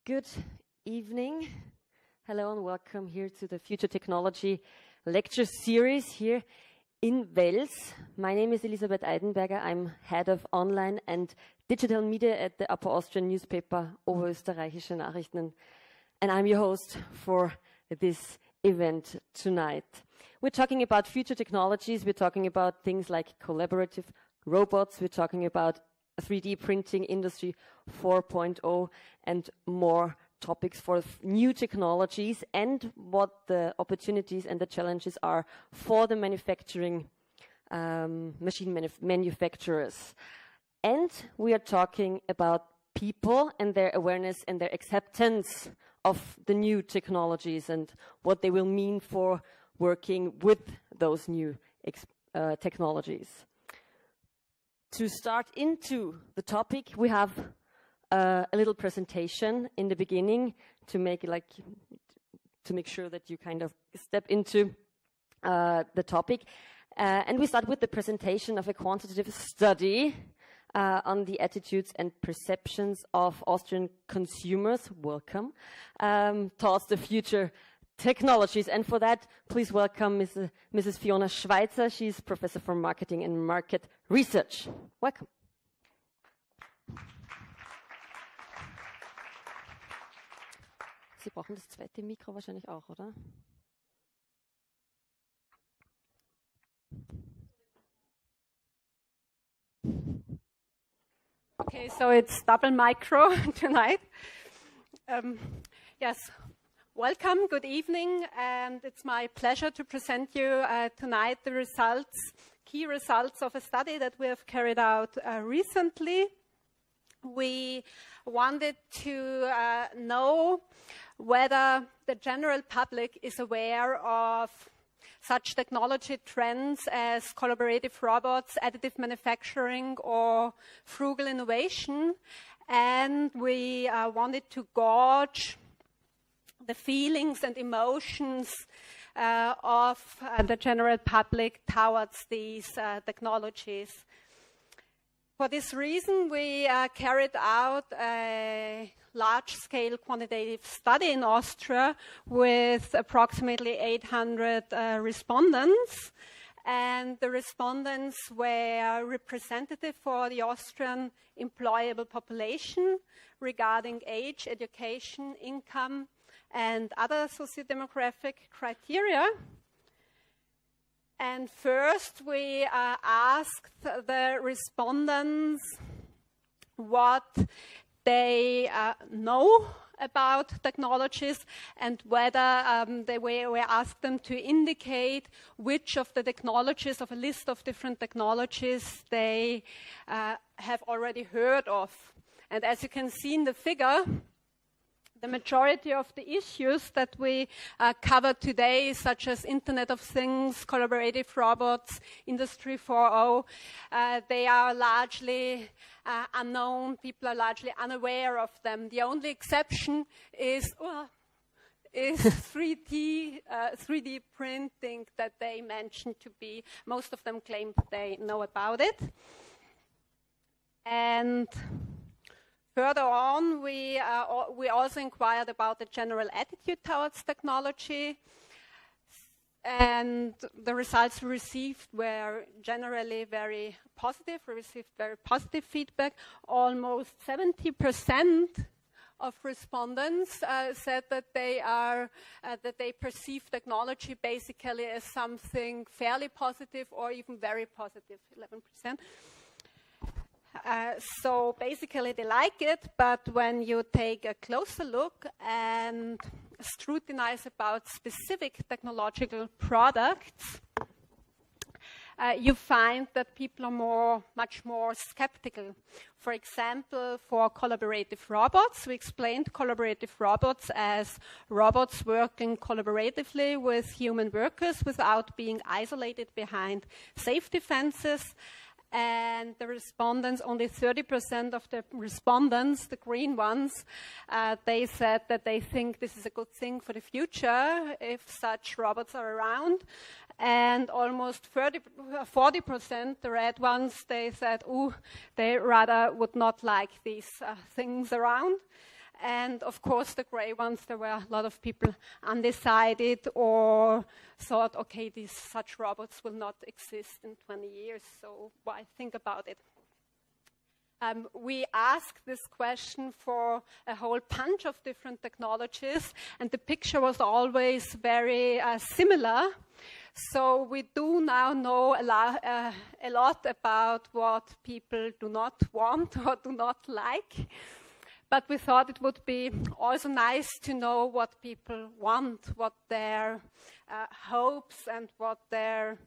Good evening. Hello and welcome here to the Future Technology lecture series here in Wels. My name is Elisabeth Eidenberger. I'm head of online and digital media at the Upper Austrian newspaper Oberösterreichische Nachrichten, and I'm your host for this event tonight. We're talking about future technologies. We're talking about things like collaborative robots. We're talking about 3D printing, Industry 4.0, and more topics for new technologies and what the opportunities and the challenges are for the manufacturing manufacturers. And we are talking about people and their awareness and their acceptance of the new technologies and what they will mean for working with those new technologies. To start into the topic, we have a little presentation in the beginning to make sure that you kind of step into the topic. And we start with the presentation of a quantitative study on the attitudes and perceptions of Austrian consumers. Welcome. Towards the future technologies. And for that, please welcome Mrs. Fiona Schweitzer. She's Professor for Marketing and Market Research. Welcome. Sie brauchen das zweite Mikro wahrscheinlich auch, oder? Okay, so it's double micro tonight. Yes. Welcome, good evening, and it's my pleasure to present you tonight the key results of a study that we have carried out recently. We wanted to know whether the general public is aware of such technology trends as collaborative robots, additive manufacturing, or frugal innovation, and we wanted to gauge the feelings and emotions of the general public towards these technologies. For this reason, we carried out a large-scale quantitative study in Austria with approximately 800 respondents. And the respondents were representative for the Austrian employable population regarding age, education, income, and other socio-demographic criteria. And first, we asked the respondents what they know about technologies and whether we asked them to indicate which of the technologies, of a list of different technologies, they have already heard of. And as you can see in the figure, the majority of the issues that we cover today, such as Internet of Things, collaborative robots, Industry 4.0, they are largely unknown. People are largely unaware of them. The only exception is 3D printing that they mentioned to be. Most of them claim they know about it. And further on, we also inquired about the general attitude towards technology, and the results we received were generally very positive. We received very positive feedback. Almost 70% of respondents said that they perceive technology basically as something fairly positive or even very positive. 11%. So basically they like it, but when you take a closer look and scrutinize about specific technological products, you find that people are much more skeptical. For example, for collaborative robots, we explained collaborative robots as robots working collaboratively with human workers without being isolated behind safety fences. And the respondents, only 30% of the respondents, the green ones, they said that they think this is a good thing for the future if such robots are around. And almost 40%, the red ones, they said, they rather would not like these things around. And of course, the gray ones, there were a lot of people undecided or thought, okay, such robots will not exist in 20 years, so why think about it? We asked this question for a whole bunch of different technologies, and the picture was always very similar. So we do now know a lot about what people do not want or do not like. But we thought it would be also nice to know what people want, what their hopes and what their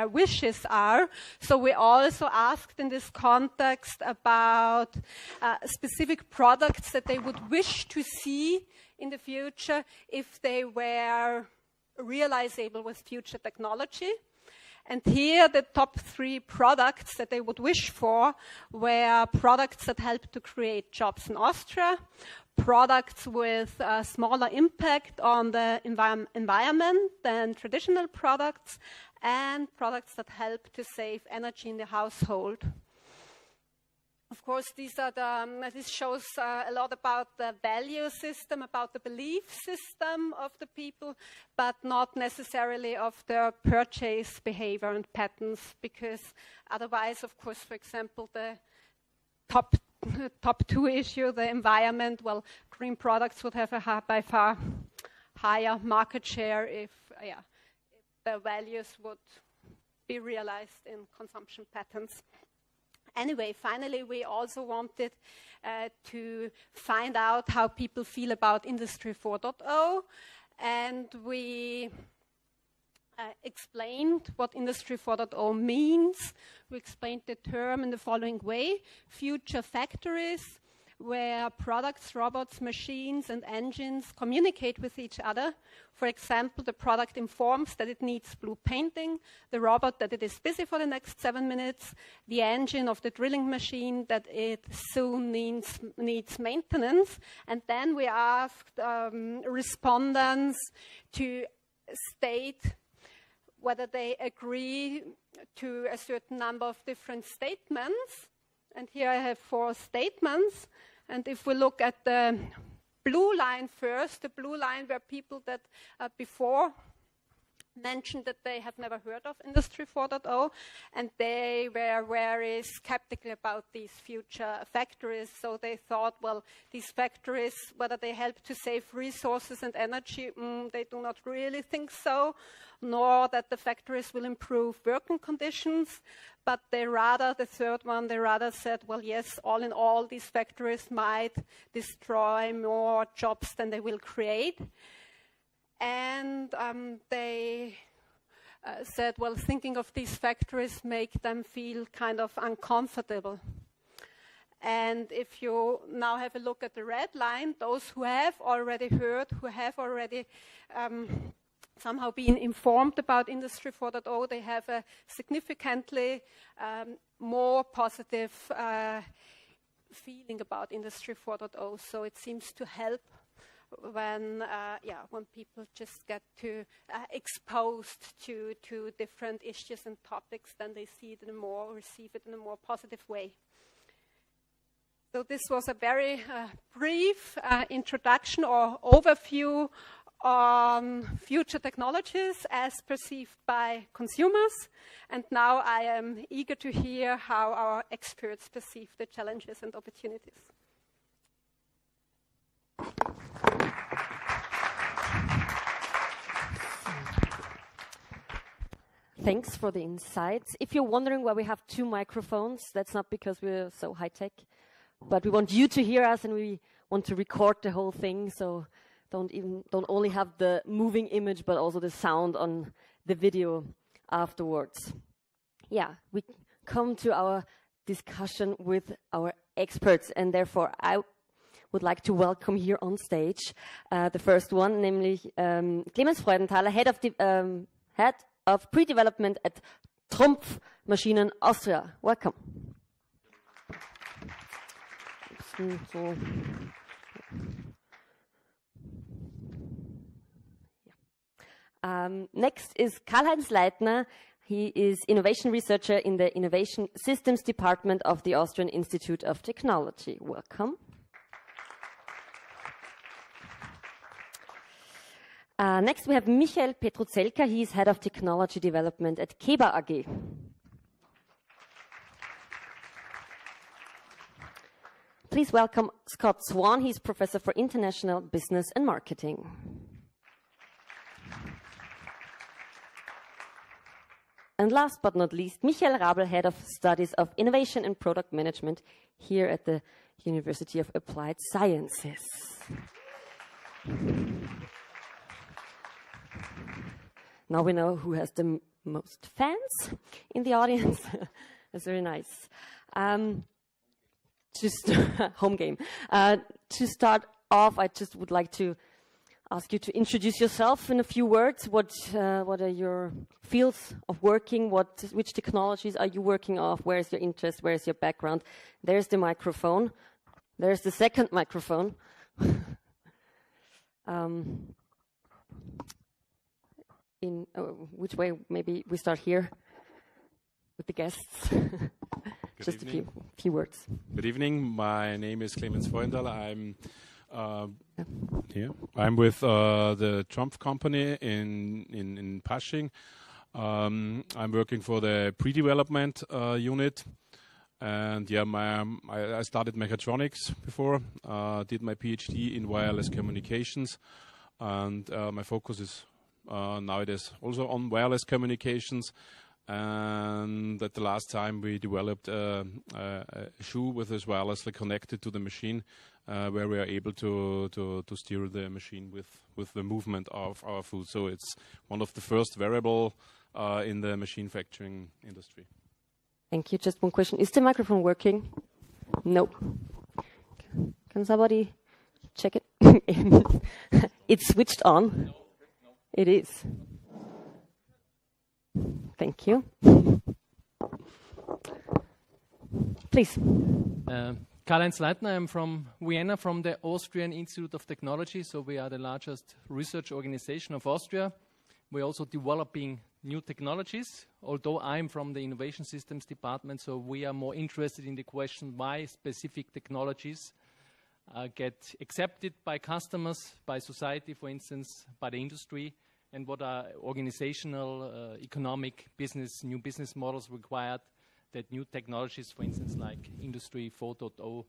wishes are. So we also asked in this context about specific products that they would wish to see in the future if they were realizable with future technology. And here the top 3 products that they would wish for were products that help to create jobs in Austria, products with a smaller impact on the environment than traditional products, and products that help to save energy in the household. Of course, this shows a lot about the value system, about the belief system of the people, but not necessarily of their purchase behavior and patterns, because otherwise, of course, for example, the top 2 issue, the environment, well, green products would have a by far higher market share if the values would be realized in consumption patterns. Anyway, finally, we also wanted to find out how people feel about Industry 4.0, and we explained what Industry 4.0 means. We explained the term in the following way: future factories where products, robots, machines, and engines communicate with each other. For example, the product informs that it needs blue painting, the robot that it is busy for the next 7 minutes, the engine of the drilling machine that it soon needs maintenance. And then we asked respondents to state whether they agree to a certain number of different statements. And here I have 4 statements. And if we look at the blue line first, the blue line were people that before mentioned that they have never heard of Industry 4.0, and they were very skeptical about these future factories. So they thought, well, these factories, whether they help to save resources and energy, they do not really think so, nor that the factories will improve working conditions. But they rather, the third one, they rather said, well, yes, all in all, these factories might destroy more jobs than they will create. And they said, well, thinking of these factories make them feel kind of uncomfortable. And if you now have a look at the red line, those who have already heard, who have already somehow been informed about Industry 4.0, they have a significantly more positive feeling about Industry 4.0. So it seems to help when people just get exposed to different issues and topics, then they see it receive it in a more positive way. So this was a very brief introduction or overview on future technologies as perceived by consumers. And now I am eager to hear how our experts perceive the challenges and opportunities. Thanks for the insights. If you're wondering why we have 2 microphones, that's not because we're so high-tech, but we want you to hear us and we want to record the whole thing, so don't only have the moving image, but also the sound on the video afterwards. Yeah, we come to our discussion with our experts, and therefore I would like to welcome here on stage the first one, namely Clemens Freudenthaler, head of pre-development at Trumpf Maschinen Austria. Welcome. Next is Karl-Heinz Leitner. He is innovation researcher in the Innovation Systems Department of the Austrian Institute of Technology. Welcome. Next we have Michael Petrozelka. He is Head of Technology Development at Keba AG. Please welcome Scott Swan. He's Professor for International Business and Marketing. And last but not least, Michael Rabl, Head of Studies of Innovation and Product Management here at the University of Applied Sciences. Now we know who has the most fans in the audience. That's very nice. Just home game. To start off, I just would like to ask you to introduce yourself in a few words. What are your fields of working? Which technologies are you working on? Where is your interest? Where is your background? There's the microphone. There's the second microphone. In which way? Maybe we start here with the guests. Just a few words. Good evening. My name is Clemens Freudenthaler. I'm with the Trumpf company in Pasching. I'm working for the pre-development unit, and I started mechatronics before. Did my PhD in wireless communications, and my focus is nowadays also on wireless communications. And at the last time we developed a shoe with as wirelessly connected to the machine, where we are able to steer the machine with the movement of our food. So it's one of the first wearable in the machine manufacturing industry. Thank you. Just one question. Is the microphone working? No. Can somebody check it? It's switched on. No. It is. Thank you. Please. Karl-Heinz Leitner. I'm from Vienna, from the Austrian Institute of Technology. So we are the largest research organization of Austria. We're also developing new technologies, although I'm from the Innovation Systems Department. So we are more interested in the question why specific technologies get accepted by customers, by society, for instance, by the industry, and what are organizational, economic, new business models required that new technologies, for instance, like Industry 4.0,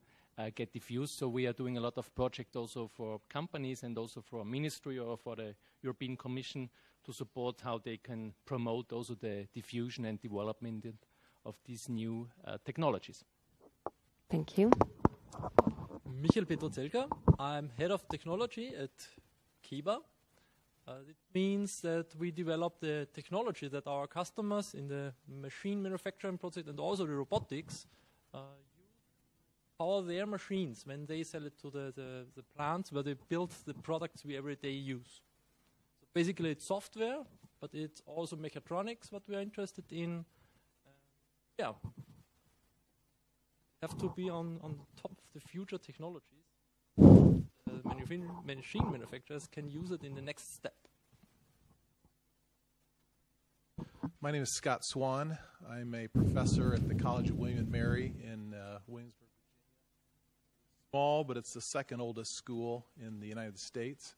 get diffused. So we are doing a lot of projects also for companies and also for a ministry or for the European Commission to support how they can promote also the diffusion and development of these new technologies. Thank you. Michael Petrozelka. I'm head of technology at Keba. It means that we develop the technology that our customers in the machine manufacturing process and also the robotics use to power their machines when they sell it to the plants where they build the products we every day use. So basically it's software, but it's also mechatronics what we are interested in. Have to be on top of the future technologies. Machine manufacturers can use it in the next step. My name is Scott Swan. I'm a professor at the College of William & Mary in Williamsburg, Virginia. Small, but it's the second oldest school in the United States.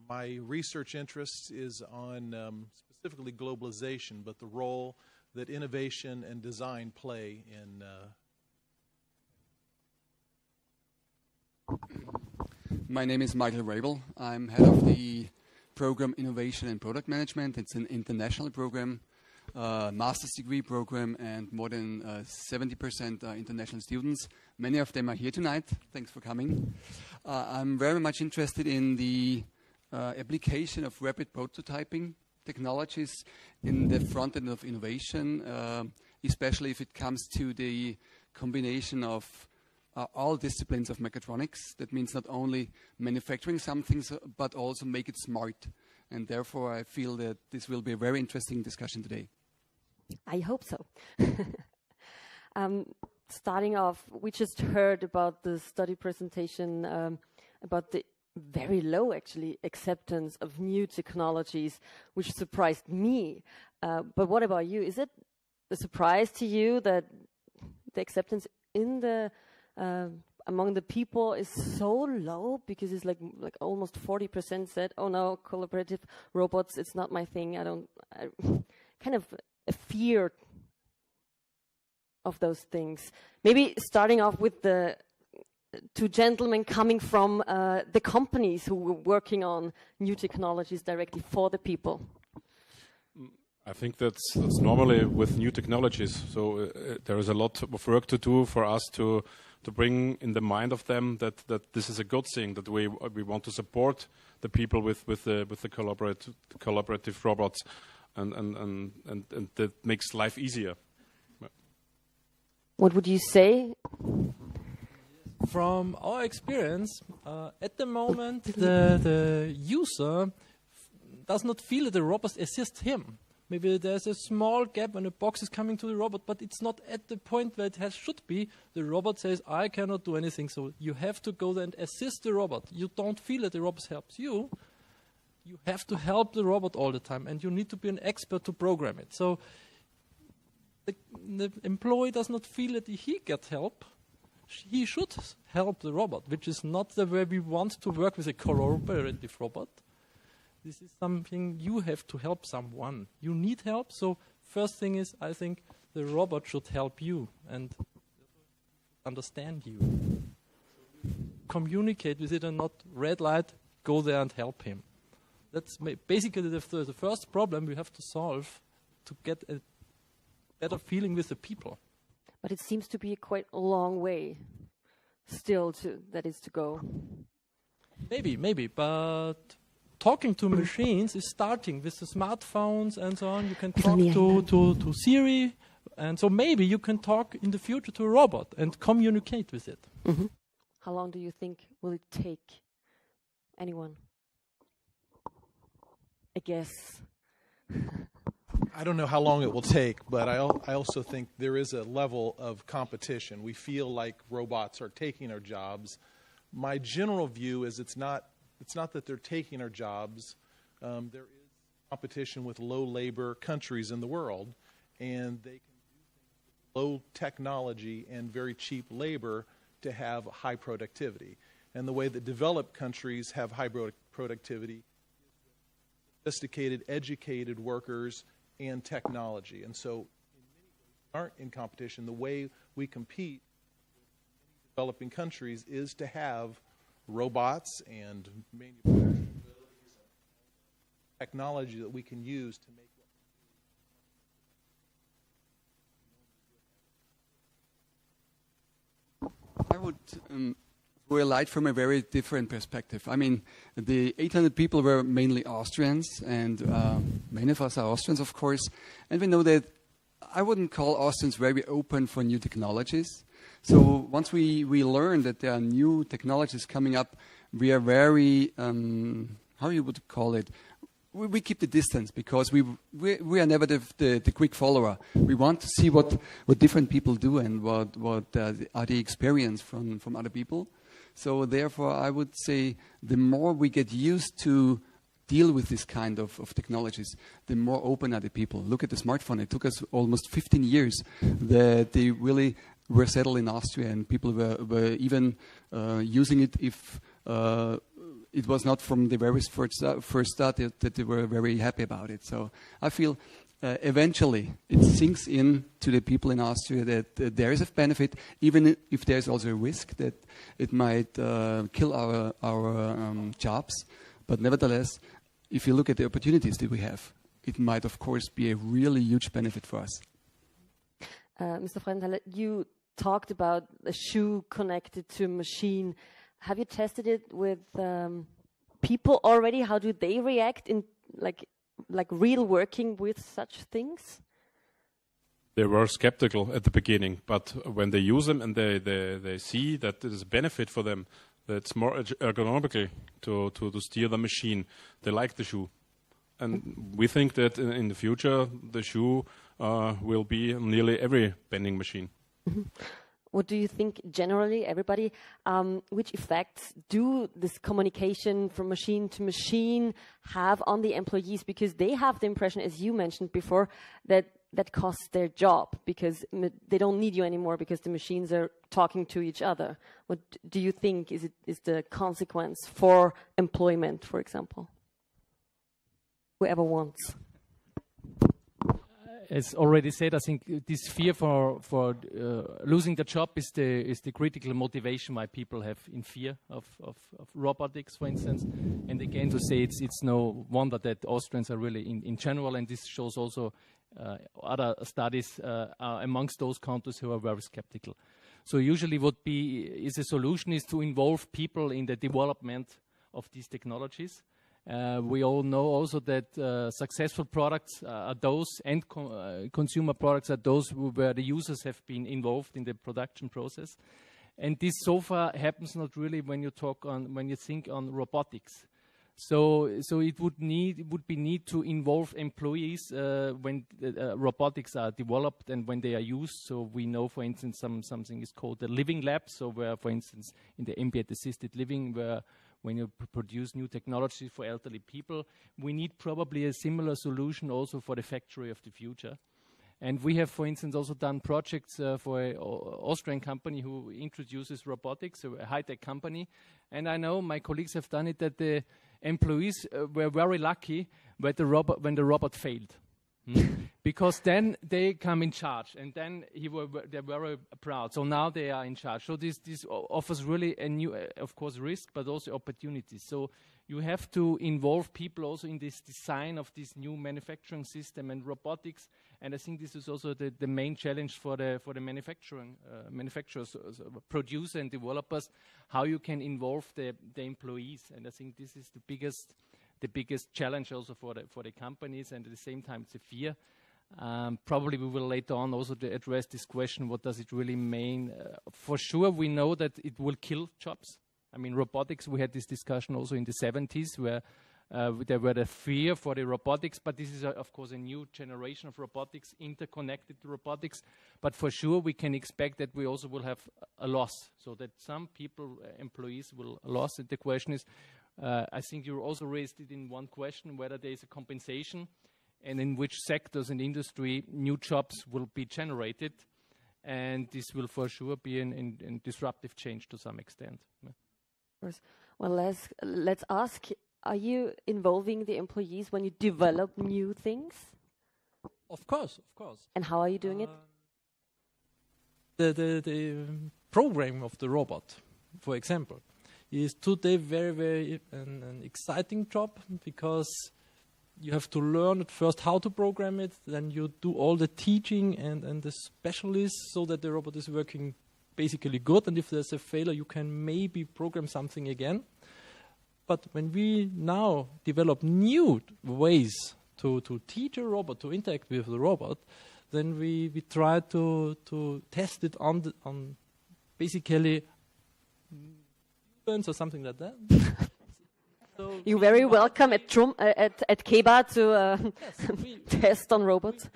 My research interest is on specifically globalization, but the role that innovation and design play in My name is Michael Rabl. I'm head of the program Innovation and Product Management. It's an international program, master's degree program, and more than 70% international students. Many of them are here tonight. Thanks for coming. I'm very much interested in the application of rapid prototyping technologies in the front end of innovation, especially if it comes to the combination of all disciplines of mechatronics. That means not only manufacturing some things, but also make it smart. And therefore, I feel that this will be a very interesting discussion today. I hope so. Starting off, we just heard about the study presentation about the very low, actually, acceptance of new technologies, which surprised me. But what about you? Is it a surprise to you that the acceptance in the among the people is so low? Because it's like almost 40% said, "Oh no, collaborative robots, it's not my thing. I kind of a fear of those things." Maybe starting off with the two gentlemen coming from the companies who were working on new technologies directly for the people. I think that's normally with new technologies. So there is a lot of work to do for us to bring in the mind of them that this is a good thing, that we want to support the people with the collaborative robots, and that makes life easier. What would you say? From our experience, at the moment, the user does not feel that the robot assists him. Maybe there's a small gap when a box is coming to the robot, but it's not at the point where it should be. The robot says, I cannot do anything, so you have to go there and assist the robot. You don't feel that the robot helps you. You have to help the robot all the time, and you need to be an expert to program it. So the employee does not feel that he gets help. He should help the robot, which is not the way we want to work with a collaborative robot. This is something you have to help someone. You need help, so first thing is, I think the robot should help you and understand you. Communicate with it and not red light, go there and help him. That's basically the first problem we have to solve to get a better feeling with the people. But it seems to be quite a long way still that is to go. Maybe, but talking to machines is starting with the smartphones and so on. You can talk to Siri, and so maybe you can talk in the future to a robot and communicate with it. Mm-hmm. How long do you think will it take? Anyone? I guess. I don't know how long it will take, but I also think there is a level of competition. We feel like robots are taking our jobs. My general view is it's not that they're taking our jobs. There is competition with low labor countries in the world, and they can do things with low technology and very cheap labor to have high productivity. And the way that developed countries have high productivity is sophisticated, educated workers and technology. And so in many ways we aren't in competition. The way we compete with developing countries is to have robots and manufacturing abilities and technology that we can use to make what we do. I would throw a light from a very different perspective. I mean, the 800 people were mainly Austrians, and many of us are Austrians, of course. And we know that I wouldn't call Austrians very open for new technologies. So once we learn that there are new technologies coming up, we are very, how you would call it, we keep the distance because we are never the quick follower. We want to see what different people do and what are the experience from other people. So therefore, I would say the more we get used to deal with this kind of technologies, the more open are the people. Look at the smartphone. It took us almost 15 years that they really were settled in Austria, and people were even using it if it was not from the very first start that they were very happy about it. So I feel eventually it sinks in to the people in Austria that there is a benefit, even if there's also a risk that it might kill our jobs. But nevertheless, if you look at the opportunities that we have, it might, of course, be a really huge benefit for us. Mr. Freudenthaler, you talked about a shoe connected to a machine. Have you tested it with people already? How do they react in like real working with such things? They were skeptical at the beginning, but when they use them and they see that there is a benefit for them, that it's more ergonomically to steer the machine, they like the shoe. And we think that in the future, the shoe will be nearly every bending machine. Mm-hmm. what do you think generally, everybody, which effects do this communication from machine to machine have on the employees? Because they have the impression, as you mentioned before, that costs their job because they don't need you anymore because the machines are talking to each other. What do you think is the consequence for employment, for example? Whoever wants. As already said, I think this fear for losing the job is the critical motivation why people have in fear of robotics, for instance. And again, to say it's no wonder that Austrians are really in general, and this shows also other studies are amongst those countries who are very skeptical. So usually what is a solution is to involve people in the development of these technologies. We all know also that successful products are those, and consumer products are those where the users have been involved in the production process. And this so far happens not really when you think on robotics. So it would be need to involve employees when robotics are developed and when they are used. So we know, for instance, something is called the living lab. So where, for instance, in the ambient assisted living, when you produce new technology for elderly people, we need probably a similar solution also for the factory of the future. And we have, for instance, also done projects for an Austrian company who introduces robotics, a high-tech company. And I know my colleagues have done it that the employees were very lucky when the robot failed. Because then they come in charge, and then they're very proud. So now they are in charge. So this offers really a new, of course, risk, but also opportunities. So you have to involve people also in this design of this new manufacturing system and robotics. And I think this is also the main challenge for the manufacturers, producer and developers, how you can involve the employees. And I think this is the biggest challenge also for the companies, and at the same time it's a fear. Probably we will later on also address this question, what does it really mean? For sure we know that it will kill jobs. I mean, robotics, we had this discussion also in the 70s where there were the fear for the robotics, but this is of course a new generation of robotics, interconnected to robotics. But for sure we can expect that we also will have a loss, so that some people, employees, will lose. And the question is, I think you also raised it in one question, whether there is a compensation and in which sectors and industry new jobs will be generated. And this will for sure be a disruptive change to some extent. Well, let's ask, are you involving the employees when you develop new things? Of course, of course. And how are you doing it? The program of the robot, for example, is today very, very an exciting job, because you have to learn at first how to program it, then you do all the teaching and the specialists so that the robot is working basically good, and if there's a failure you can maybe program something again. But when we now develop new ways to teach a robot, to interact with the robot, then we try to test it on basically or something like that. So you're very welcome at Keba to test on robots.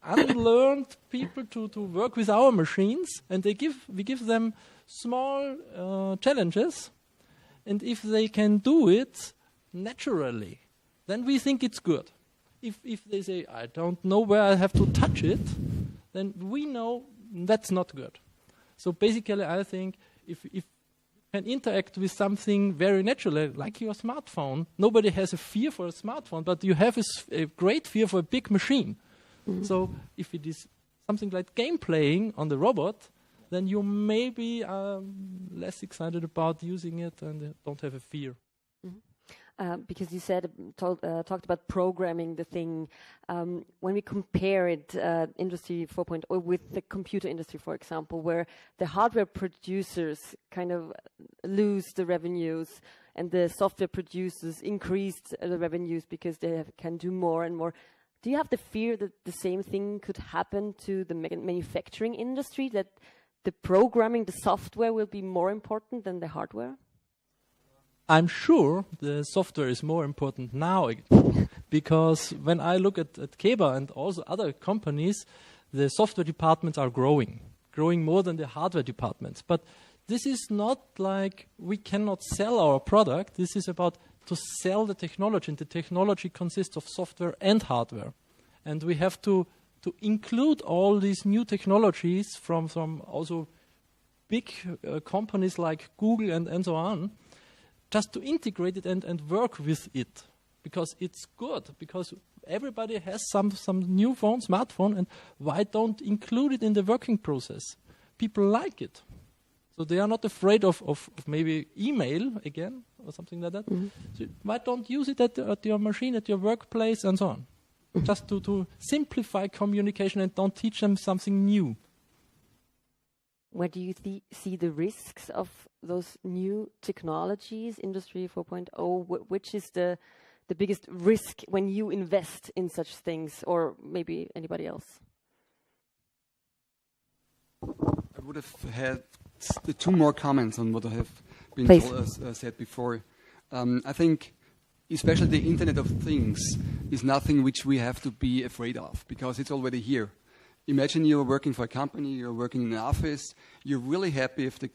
Unlearned people to work with our machines, and we give them small challenges, and if they can do it naturally, then we think it's good. If they say, I don't know where I have to touch it, then we know that's not good. So basically I think if you can interact with something very naturally, like your smartphone, nobody has a fear for a smartphone, but you have a great fear for a big machine. Mm-hmm. So if it is something like game playing on the robot, then you maybe are less excited about using it and don't have a fear. Mm-hmm. Because you said talked about programming the thing. When we compare it, Industry 4.0 with the computer industry, for example, where the hardware producers kind of lose the revenues and the software producers increase the revenues because they can do more and more. Do you have the fear that the same thing could happen to the manufacturing industry, that the programming, the software will be more important than the hardware? I'm sure the software is more important now, because when I look at Keba and also other companies, the software departments are growing. growing more than the hardware departments. But this is not like we cannot sell our product. This is about to sell the technology, and the technology consists of software and hardware. And we have to include all these new technologies from also big companies like Google and so on, just to integrate it and work with it. Because it's good, because everybody has some new phone, smartphone, and why don't include it in the working process? People like it. So they are not afraid of maybe email again or something like that. Mm-hmm. So why don't use it at your machine, at your workplace, and so on? Mm-hmm. Just to simplify communication and don't teach them something new. Where do you see the risks of those new technologies, Industry 4.0? Which is the biggest risk when you invest in such things, or maybe anybody else? I would have had two more comments on what I have been said before. I think especially the Internet of Things is nothing which we have to be afraid of, because it's already here. Imagine you're working for a company, you're working in an office, you're really happy if the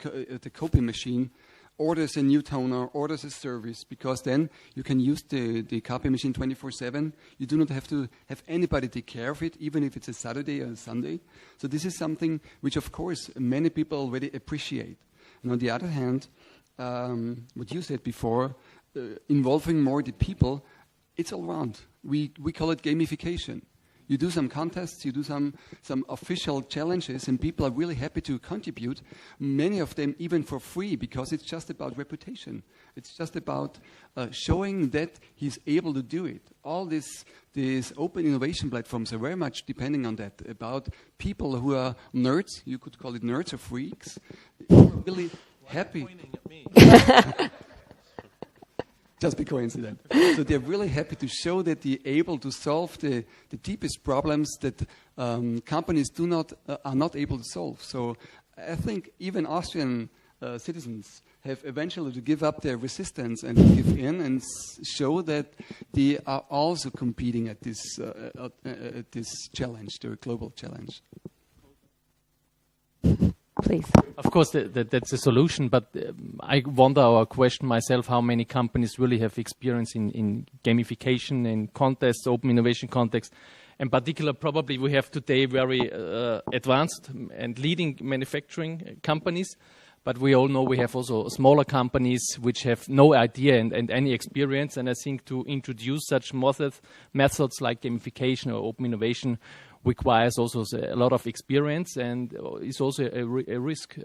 copy machine orders a new toner, orders a service, because then you can use the copy machine 24/7. You do not have to have anybody take care of it, even if it's a Saturday or a Sunday. So this is something which, of course, many people already appreciate. And on the other hand, what you said before, involving more the people, it's all around. We call it gamification. You do some contests, you do some official challenges, and people are really happy to contribute, many of them even for free, because it's just about reputation. It's just about showing that he's able to do it. All these open innovation platforms are very much depending on that, about people who are nerds, you could call it nerds or freaks, who are really happy. Pointing at me. Just be coincident. So they're really happy to show that they're able to solve the deepest problems that companies are not able to solve. So I think even Austrian citizens have eventually to give up their resistance and give in and show that they are also competing at this challenge, the global challenge. Please. Of course, that's a solution, but I wonder or question myself how many companies really have experience in gamification, in contests, open innovation context. In particular, probably we have today very advanced and leading manufacturing companies, but we all know we have also smaller companies which have no idea and any experience, and I think to introduce such methods like gamification or open innovation requires also a lot of experience, and is also a risk,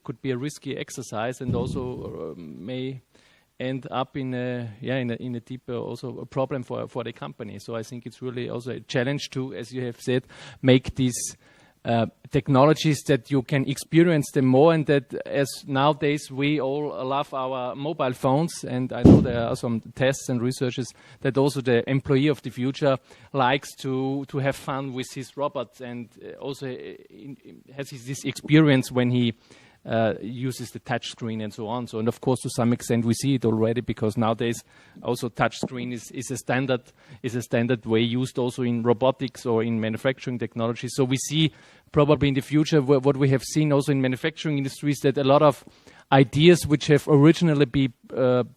could be a risky exercise, and also may end up in a deeper also a problem for the company. So I think it's really also a challenge to, as you have said, make these technologies that you can experience them more, and that as nowadays we all love our mobile phones, and I know there are some tests and researches that also the employee of the future likes to have fun with his robots, and also has this experience when he uses the touch screen and so on. So, and of course, to some extent, we see it already, because nowadays also touch screen is a standard way used also in robotics or in manufacturing technology. So we see probably in the future what we have seen also in manufacturing industries, that a lot of ideas which have originally been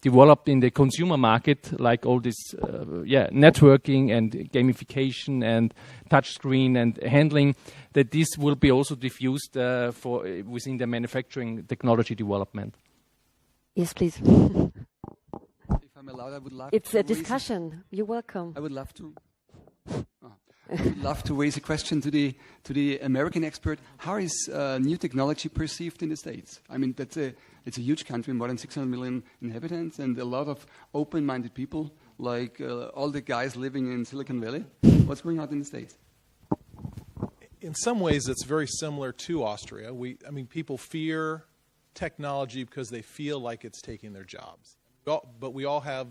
developed in the consumer market, like all this networking and gamification and touchscreen and handling, that this will be also diffused within the manufacturing technology development. Yes, please. If I'm allowed, I would love it's a discussion. You're welcome. I would love to. I would love to raise a question to the American expert. How is new technology perceived in the States? I mean, it's a huge country, more than 600 million inhabitants, and a lot of open-minded people, like all the guys living in Silicon Valley. What's going on in the States? In some ways, it's very similar to Austria. People fear technology because they feel like it's taking their jobs. But we all have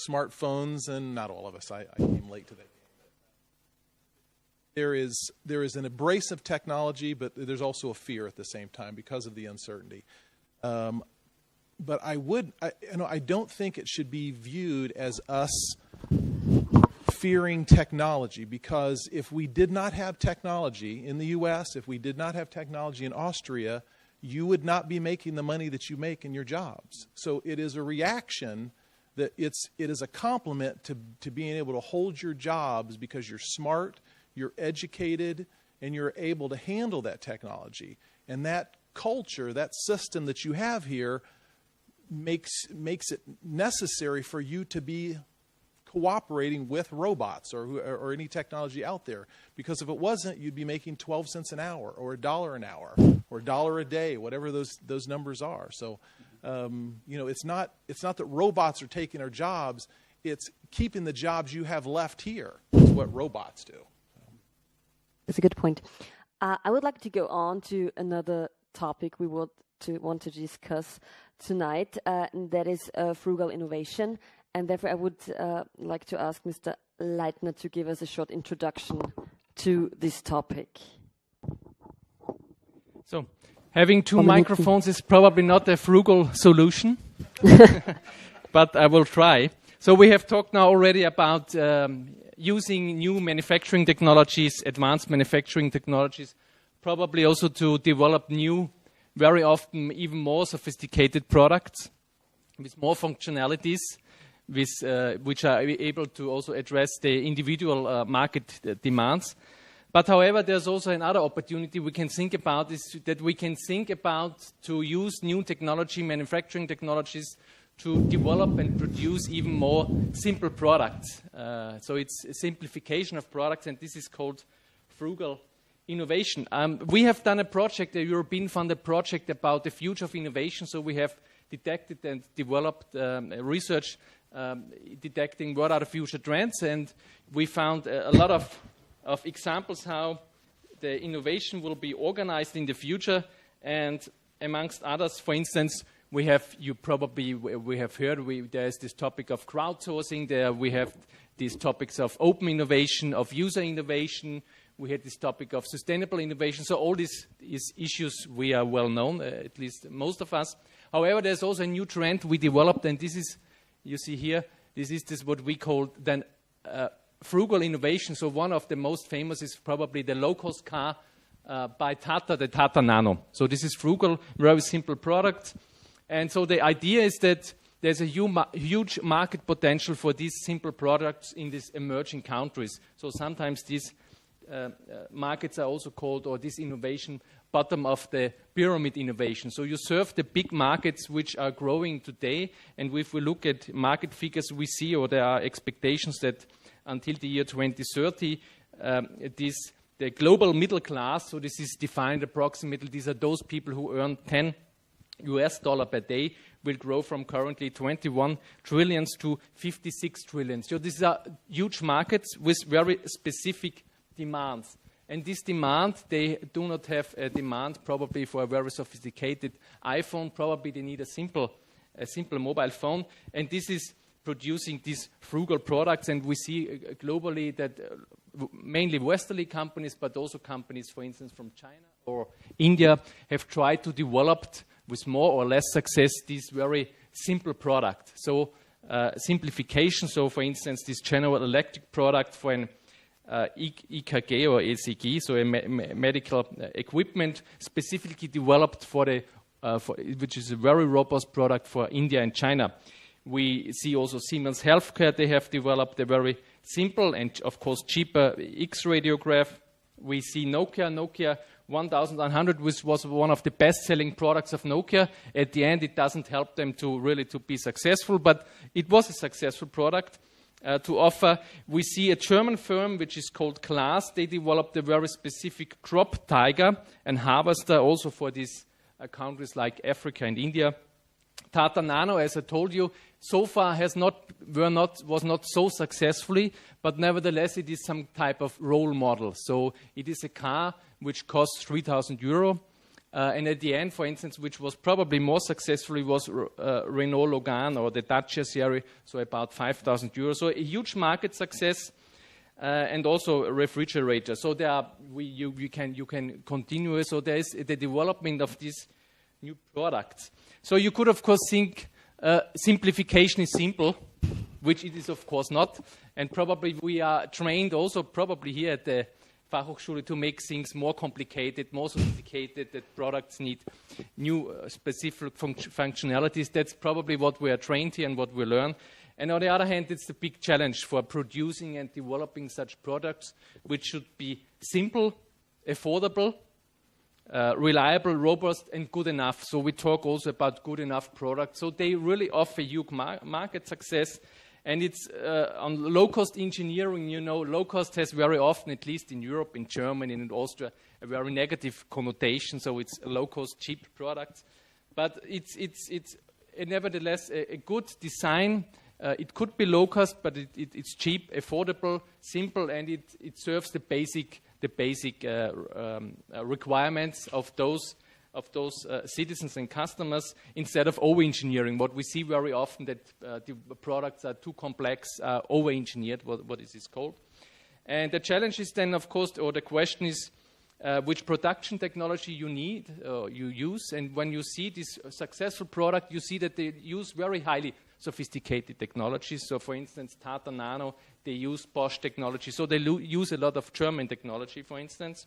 smartphones, and not all of us. I came late to that. There is an embrace of technology, but there's also a fear at the same time because of the uncertainty. But I don't think it should be viewed as us fearing technology, because if we did not have technology in the U.S., if we did not have technology in Austria, you would not be making the money that you make in your jobs. So it is a reaction that it is a compliment to being able to hold your jobs because you're smart, you're educated, and you're able to handle that technology. And that culture, that system that you have here makes it necessary for you to be cooperating with robots or any technology out there. Because if it wasn't, you'd be making 12 cents an hour or $1 an hour or $1 a day, whatever those numbers are. So, it's not that robots are taking our jobs. It's keeping the jobs you have left here. Is what robots do. That's a good point. I would like to go on to another topic we want to discuss tonight, and that is frugal innovation. And therefore, I would like to ask Mr. Leitner to give us a short introduction to this topic. So, having two microphones is probably not a frugal solution, but I will try. So we have talked now already about using new manufacturing technologies, advanced manufacturing technologies, probably also to develop new, very often even more sophisticated products with more functionalities, which are able to also address the individual market demands. But however, there's also another opportunity we can think about, is that we can think about to use new technology, manufacturing technologies, to develop and produce even more simple products. So it's a simplification of products, and this is called frugal innovation. We have done a project, a European-funded project about the future of innovation. So we have detected and developed research detecting what are the future trends, and we found a lot of examples how the innovation will be organized in the future. And amongst others, for instance, we have heard there is this topic of crowdsourcing. There we have these topics of open innovation, of user innovation. We had this topic of sustainable innovation. So all these issues we are well known, at least most of us. However, there's also a new trend we developed, and this is, you see here, this is what we call then frugal innovation. So one of the most famous is probably the low-cost car by Tata, the Tata Nano. So this is frugal, very simple product. And so the idea is that there's a huge market potential for these simple products in these emerging countries. So sometimes these markets are also called, or this innovation, bottom of the pyramid innovation. So you serve the big markets which are growing today, and if we look at market figures, we see, or there are expectations that until the year 2030, the global middle class, so this is defined approximately, these are those people who earn $10 per day, will grow from currently 21 trillions to 56 trillions. So these are huge markets with very specific demands. And this demand, they do not have a demand probably for a very sophisticated iPhone. Probably they need a simple mobile phone. And this is producing these frugal products. And we see globally that mainly Westerly companies, but also companies, for instance, from China or India, have tried to develop with more or less success these very simple products. So simplification. So, for instance, this General Electric product for an EKG or ECG, so a medical equipment specifically developed which is a very robust product for India and China. We see also Siemens Healthcare, they have developed a very simple and of course cheaper X-radiograph. We see Nokia 1100, which was one of the best-selling products of Nokia. At the end, it doesn't help them to be successful, but it was a successful product. To offer. We see a German firm which is called Claas. They developed a very specific crop tiger and harvester also for these countries like Africa and India. Tata Nano, as I told you, so far was not so successfully, but nevertheless it is some type of role model. So it is a car which costs €3,000. And at the end, for instance, which was probably more successfully was Renault Logan or the Dacia series, so about €5,000. So a huge market success, and also a refrigerator. So there you can continue. So there is the development of these new products. So you could, of course, think simplification is simple, which it is of course not. And probably we are trained also probably here at the Fachhochschule to make things more complicated, more sophisticated, that products need new specific functionalities. That's probably what we are trained here and what we learn. And on the other hand, it's the big challenge for producing and developing such products, which should be simple, affordable, reliable, robust, and good enough. So we talk also about good enough products. So they really offer huge market success. And it's on low-cost engineering, you know, low-cost has very often, at least in Europe, in Germany, and in Austria, a very negative connotation. So it's low-cost, cheap products. But it's nevertheless a good design. It could be low-cost, but it's cheap, affordable, simple, and it serves the basic requirements of those citizens and customers instead of over-engineering. What we see very often that the products are too complex, over-engineered, what is this called. And the challenge is then, of course, or the question is which production technology you need, you use. And when you see this successful product, you see that they use very highly sophisticated technologies. So, for instance, Tata Nano, they use Bosch technology. So they use a lot of German technology, for instance.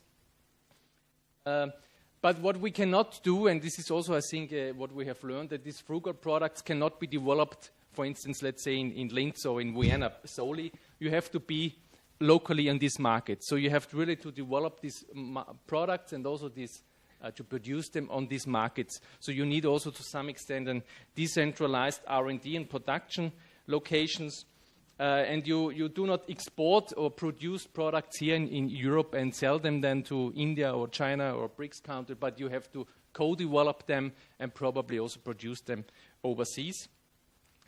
But what we cannot do, and this is also, I think, what we have learned, that these frugal products cannot be developed, for instance, let's say in Linz or in Vienna solely. You have to be locally in this market. So you have to really to develop these products and also these to produce them on these markets. So you need also to some extent a decentralized R&D and production locations. And you do not export or produce products here in Europe and sell them then to India or China or BRICS country, but you have to co-develop them and probably also produce them overseas.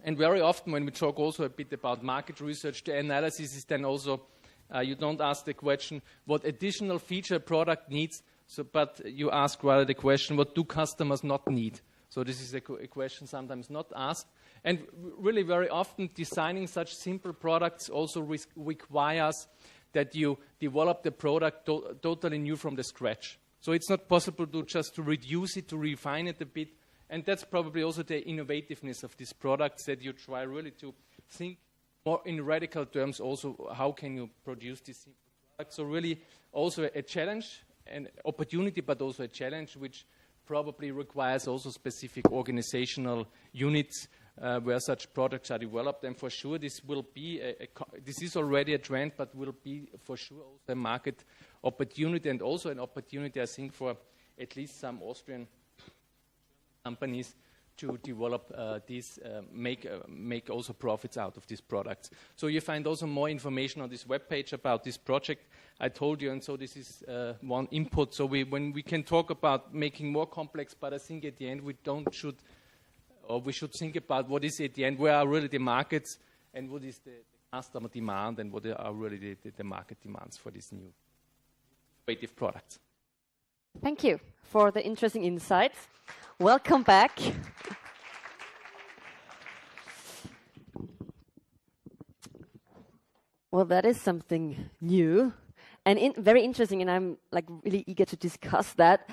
And very often when we talk also a bit about market research, the analysis is then also, you don't ask the question what additional feature a product needs, but you ask rather the question what do customers not need. So this is a question sometimes not asked. And really very often designing such simple products also requires that you develop the product totally new from the scratch. So it's not possible to just to reduce it, to refine it a bit. And that's probably also the innovativeness of these products, that you try really to think more in radical terms also how can you produce these simple products. So really also a challenge, an opportunity, but also a challenge which probably requires also specific organizational units where such products are developed. And for sure this will be, this is already a trend, but will be for sure also a market opportunity, and also an opportunity, I think, for at least some Austrian companies to develop these, make also profits out of these products. So you find also more information on this webpage about this project. I told you, and so this is one input. So when we can talk about making more complex, but I think at the end we should think about what is at the end, where are really the markets, and what is the customer demand, and what are really the market demands for these new innovative products. Thank you for the interesting insights. Welcome back. Well, that is something new and very interesting, and I'm like really eager to discuss that.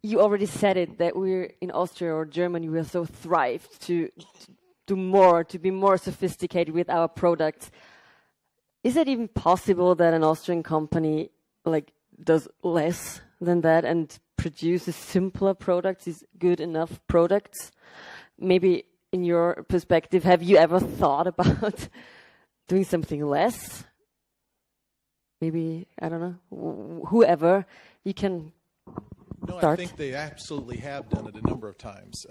You already said it, that we're in Austria or Germany, we are so thrived to do more, to be more sophisticated with our products. Is it even possible that an Austrian company like does less than that and produces simpler products, is good enough products? Maybe in your perspective, have you ever thought about doing something less? Maybe, I don't know, whoever, you can start. I think they absolutely have done it a number of times.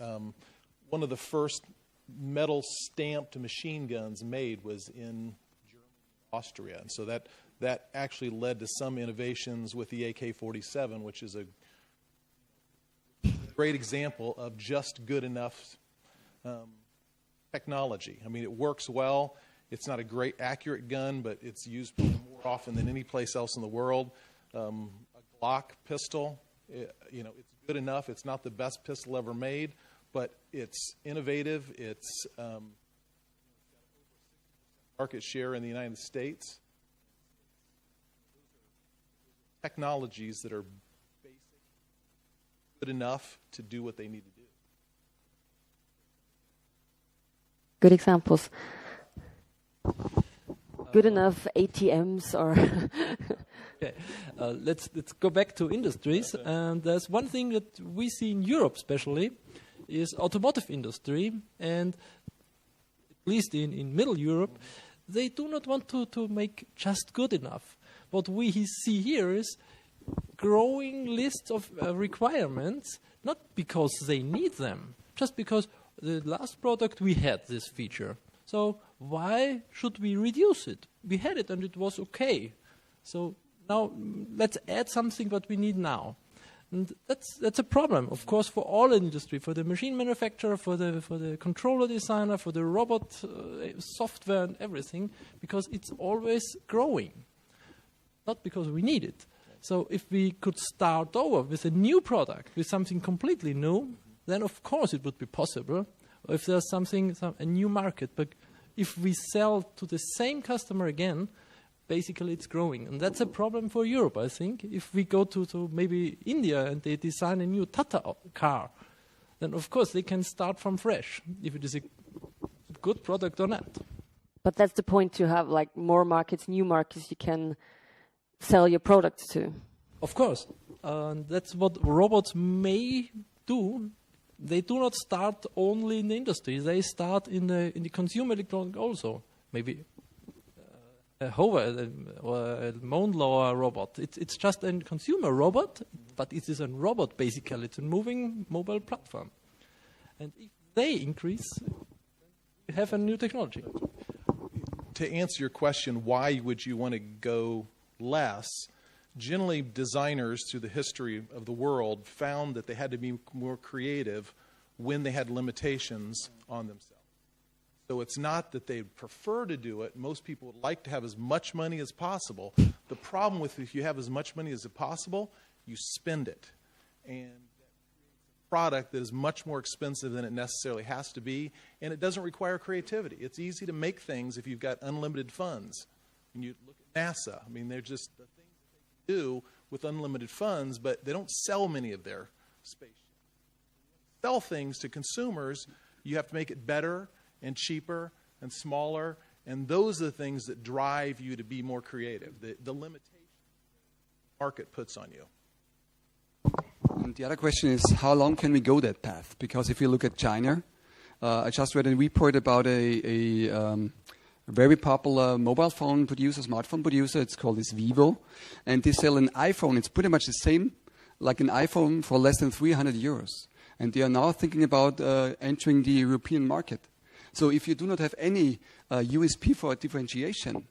One of the first metal stamped machine guns made was in Germany, Austria, and so that actually led to some innovations with the AK-47, which is a great example of just good enough technology. I mean, it works well. It's not a great accurate gun, but it's used more often than any place else in the world. A Glock pistol, it's good enough. It's not the best pistol ever made, but it's innovative. It's market share in the United States. Technologies that are basic, good enough to do what they need to do. Good examples. Good enough ATMs or... Okay. Let's go back to industries. And there's one thing that we see in Europe especially is automotive industry, and at least in Middle Europe, they do not want to make just good enough. What we see here is growing lists of requirements, not because they need them, just because the last product we had this feature. So why should we reduce it? We had it and it was okay. So now let's add something what we need now. And that's a problem, of course, for all industry, for the machine manufacturer, for the controller designer, for the robot software and everything, because it's always growing, not because we need it. So if we could start over with a new product, with something completely new, then of course it would be possible. Or if there's a new market, but if we sell to the same customer again, basically it's growing. And that's a problem for Europe, I think. If we go to maybe India and they design a new Tata car, then of course they can start from fresh, if it is a good product or not. But that's the point, to have like more markets, new markets you can sell your products to. Of course. That's what robots may do. They do not start only in the industry. They start in the consumer electronics also. Maybe a hover or a mound lower robot. It's just a consumer robot, but it is a robot basically. It's a moving mobile platform. And if they increase, we have a new technology. To answer your question, why would you want to go less? Generally, designers through the history of the world found that they had to be more creative when they had limitations on themselves. So it's not that they prefer to do it. Most people would like to have as much money as possible. The problem with if you have as much money as possible, you spend it. And that creates a product that is much more expensive than it necessarily has to be, and it doesn't require creativity. It's easy to make things if you've got unlimited funds. When you look at NASA, I mean, they're just the things that they can do with unlimited funds, but they don't sell many of their spaceships. Sell things to consumers, you have to make it better and cheaper and smaller, and those are the things that drive you to be more creative, the limitations the market puts on you. And the other question is, how long can we go that path? Because if you look at China, I just read a report about a very popular mobile phone producer, smartphone producer. It's called Vivo, and they sell an iPhone. It's pretty much the same like an iPhone for less than 300 euros. And they are now thinking about entering the European market. So if you do not have any USP for differentiation,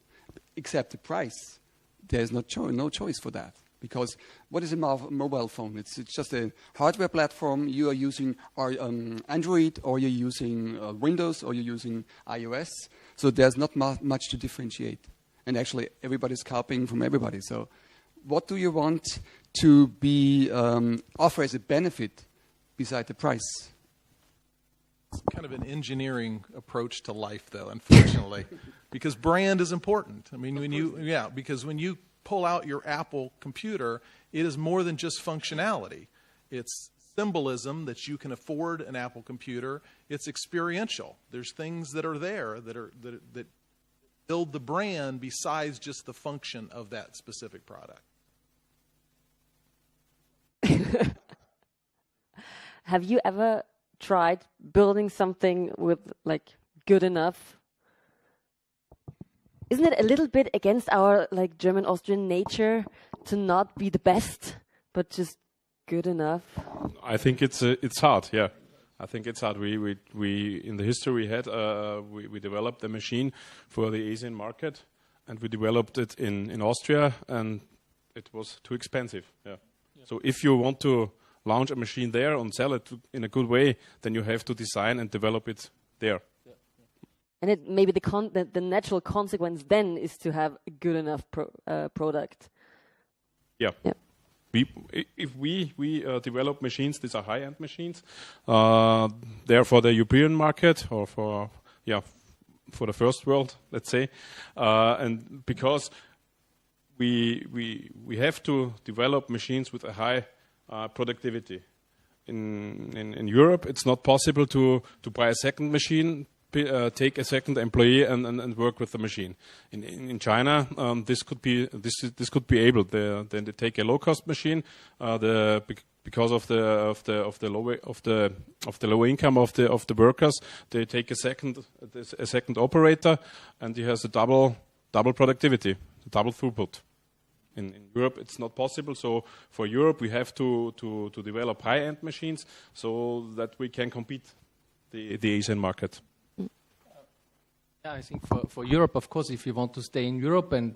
except the price, there is no choice for that. Because what is a mobile phone? It's just a hardware platform. You are using Android, or you're using Windows, or you're using iOS. So there's not much to differentiate. And actually, everybody's copying from everybody. So what do you want to be offer as a benefit beside the price? It's kind of an engineering approach to life, though, unfortunately, because brand is important. I mean, because when you pull out your Apple computer, it is more than just functionality. It's symbolism that you can afford an Apple computer. It's experiential. There's things that are there that build the brand besides just the function of that specific product. Have you ever tried building something with like good enough? Isn't it a little bit against our like German Austrian nature to not be the best, but just good enough? I think it's hard. Yeah, I think it's hard. We in the history we had we developed a machine for the Asian market, and we developed it in Austria, and it was too expensive. Yeah. So if you want to launch a machine there and sell it in a good way, then you have to design and develop it there. And it maybe the natural consequence then is to have a good enough product. Yeah. If we develop machines, these are high-end machines. They're for the European market or for the first world, let's say, and because we have to develop machines with a high productivity. in Europe, it's not possible to buy a second machine, take a second employee and work with the machine. In China, this could be able. Then they take a low cost machine, because of the low income of the workers, they take a second operator, and he has a double productivity, double throughput. In Europe, it's not possible. So for Europe, we have to develop high-end machines so that we can compete the Asian market. Yeah, I think for Europe, of course, if you want to stay in Europe and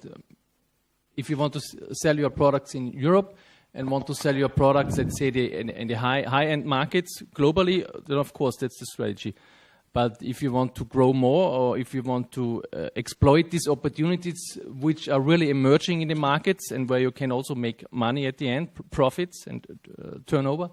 if you want to sell your products in Europe and want to sell your products, let's say, in the high-end markets globally, then of course that's the strategy. But if you want to grow more, or if you want to exploit these opportunities which are really emerging in the markets and where you can also make money at the end, profits and turnover,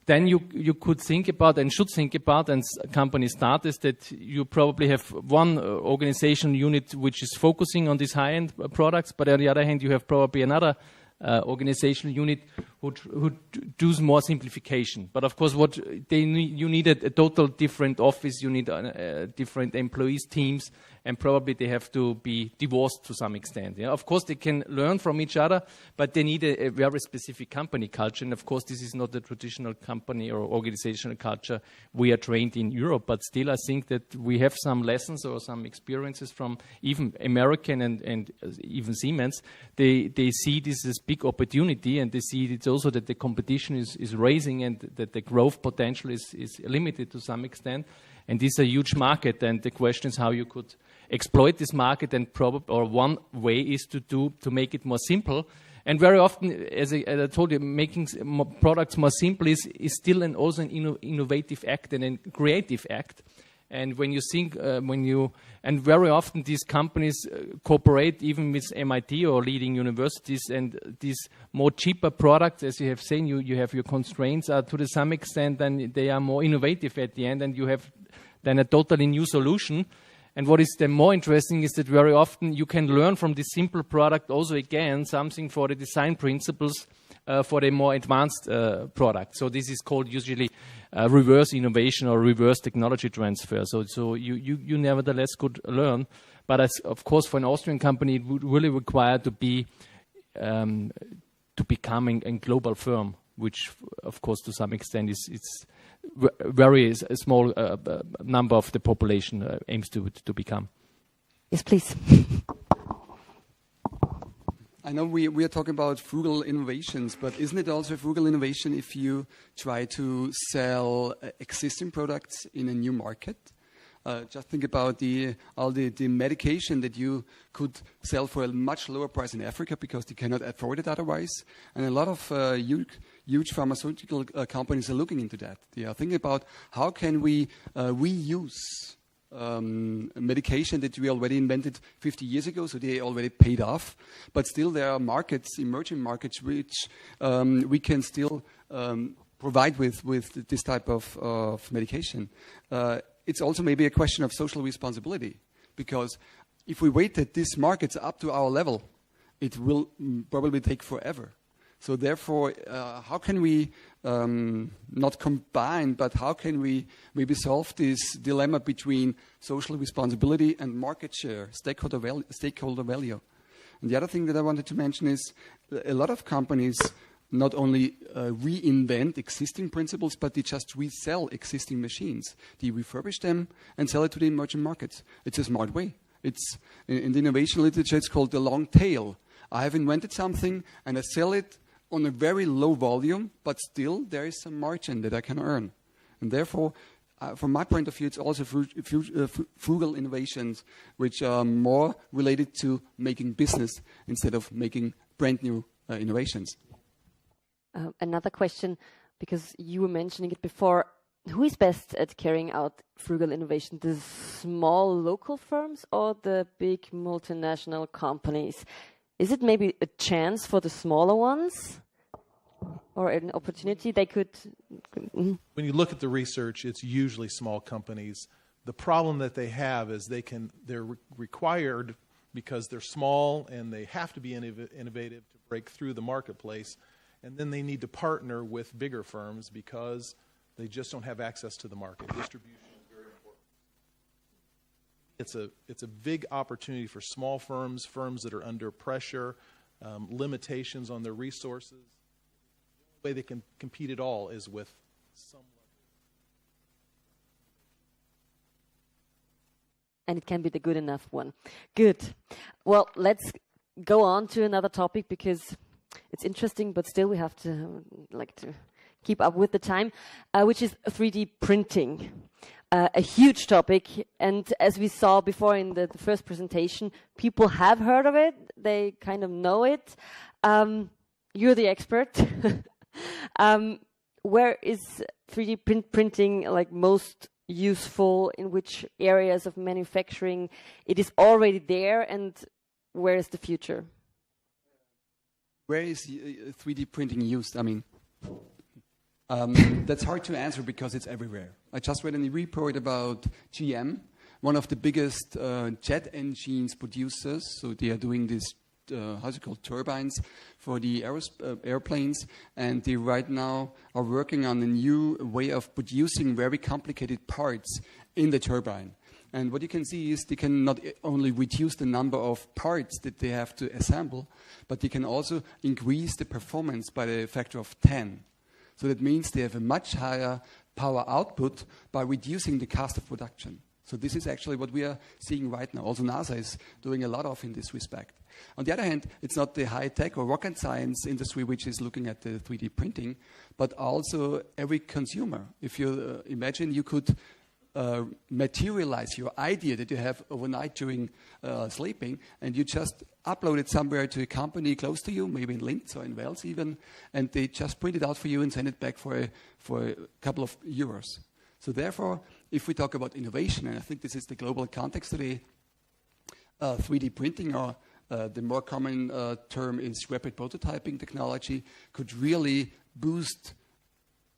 then you could think about and should think about, and companies start, is that you probably have one organization unit which is focusing on these high-end products, but on the other hand you have probably another organizational unit who does more simplification. But of course, what they need, you need a total different office. You need different employees, teams, and probably they have to be divorced to some extent. Yeah? Of course, they can learn from each other, but they need a very specific company culture. And of course, this is not the traditional company or organizational culture we are trained in Europe. But still, I think that we have some lessons or some experiences from even American and even Siemens. They see this as big opportunity, and they see it's also that the competition is rising and that the growth potential is limited to some extent. And this is a huge market, and the question is how you could exploit this market. And one way is to make it more simple. And very often, as I told you, making products more simple is still also an innovative act and a creative act. And when you think, and very often these companies cooperate even with MIT or leading universities, and these more cheaper products, as you have seen, you have your constraints to some extent, and they are more innovative at the end, and you have then a totally new solution. And what is then more interesting is that very often you can learn from this simple product also again something for the design principles for the more advanced product. So this is called usually reverse innovation or reverse technology transfer. So you nevertheless could learn. But of course, for an Austrian company, it would really require to be to becoming a global firm, which of course to some extent is very small number of the population aims to become. Yes, please. I know we are talking about frugal innovations, but isn't it also a frugal innovation if you try to sell existing products in a new market? Just think about all the medication that you could sell for a much lower price in Africa because they cannot afford it otherwise. And a lot of huge pharmaceutical companies are looking into that. They are thinking about how can we reuse medication that we already invented 50 years ago, so they already paid off. But still there are markets, emerging markets, which we can still provide with this type of medication. It's also maybe a question of social responsibility, because if we wait that these markets are up to our level, it will probably take forever. So therefore, how can we not combine, but how can we maybe solve this dilemma between social responsibility and market share, stakeholder value? And the other thing that I wanted to mention is a lot of companies not only reinvent existing principles, but they just resell existing machines. They refurbish them and sell it to the emerging markets. It's a smart way. It's in the innovation literature, it's called the long tail. I have invented something and I sell it on a very low volume, but still there is some margin that I can earn. And therefore, from my point of view, it's also frugal innovations, which are more related to making business instead of making brand new innovations. Another question, because you were mentioning it before, who is best at carrying out frugal innovation, the small local firms or the big multinational companies? Is it maybe a chance for the smaller ones or an opportunity they could? When you look at the research, it's usually small companies. The problem that they have is they're required, because they're small and they have to be innovative to break through the marketplace. And then they need to partner with bigger firms because they just don't have access to the market. Distribution is very important. It's a big opportunity for small firms, firms that are under pressure, limitations on their resources. The way they can compete at all is with some level. And it can be the good enough one. Good. Well, let's go on to another topic because it's interesting, but still we have to keep up with the time, which is 3D printing. A huge topic, and as we saw before in the first presentation, people have heard of it, they kind of know it. You're the expert. Where is 3D printing most useful, in which areas of manufacturing it is already there, and where is the future? Where is 3D printing used? I mean, that's hard to answer because it's everywhere. I just read a report about GM, one of the biggest jet engines producers. So they are doing this, how's it called, turbines for the airplanes. And they right now are working on a new way of producing very complicated parts in the turbine. And what you can see is they can not only reduce the number of parts that they have to assemble, but they can also increase the performance by the factor of 10. So that means they have a much higher power output by reducing the cost of production. So this is actually what we are seeing right now. Also NASA is doing a lot of in this respect. On the other hand, it's not the high-tech or rocket science industry which is looking at the 3D printing, but also every consumer. If you imagine you could materialize your idea that you have overnight during sleeping, and you just upload it somewhere to a company close to you, maybe in Linz or in Wales even, and they just print it out for you and send it back for a couple of euros. So therefore, if we talk about innovation, and I think this is the global context today, 3D printing, or the more common term is rapid prototyping technology, could really boost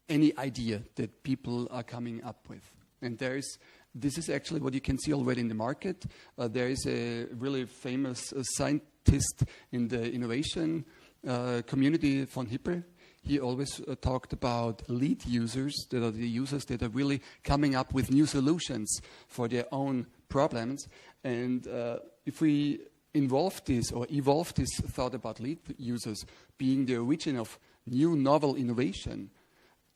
any idea that people are coming up with. And this is actually what you can see already in the market. There is a really famous scientist in the innovation community, von Hippel. He always talked about lead users, that are the users that are really coming up with new solutions for their own problems. And if we evolve this thought about lead users being the origin of new novel innovation,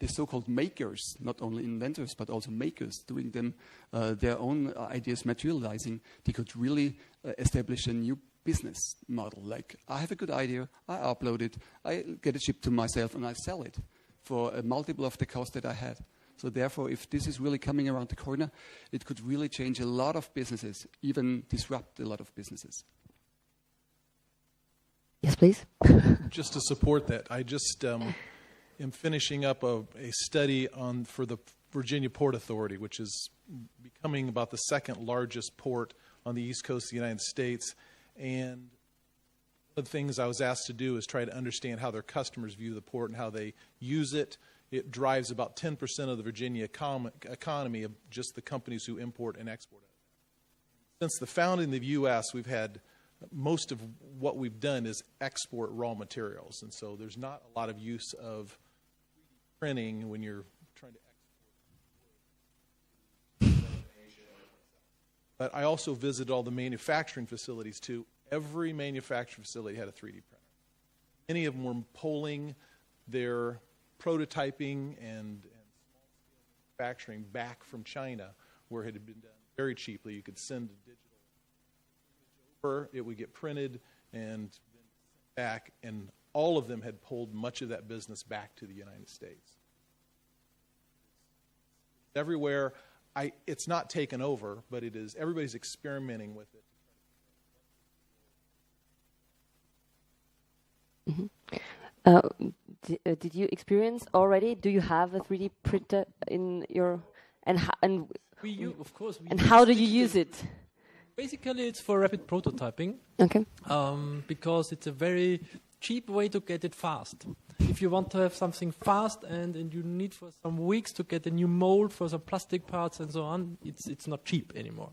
the so-called makers, not only inventors, but also makers, doing them their own ideas materializing, they could really establish a new business model. Like, I have a good idea, I upload it, I get it shipped to myself, and I sell it for a multiple of the cost that I had. So therefore, if this is really coming around the corner, it could really change a lot of businesses, even disrupt a lot of businesses. Yes, please. Just to support that, I just am finishing up a study for the Virginia Port Authority, which is becoming about the second largest port on the east coast of the United States. And one of the things I was asked to do is try to understand how their customers view the port and how they use it. It drives about 10% of the Virginia economy of just the companies who import and export it. Since the founding of the U.S., we've had most of what we've done is export raw materials. And so there's not a lot of use of printing when you're trying to export. But I also visited all the manufacturing facilities too. Every manufacturing facility had a 3D printer. Many of them were pulling their prototyping and small-scale manufacturing back from China, where it had been done very cheaply. You could send a digital image over, it would get printed and then sent back, and all of them had pulled much of that business back to the United States. Everywhere, it's not taken over, but it is. Everybody's experimenting with it. Mm-hmm. Did you experience already? Do you have a 3D printer in your and Of course. And how do you use it? Basically, it's for rapid prototyping. Okay. Because it's a very cheap way to get it fast. If you want to have something fast and you need for some weeks to get a new mold for some plastic parts and so on, it's not cheap anymore.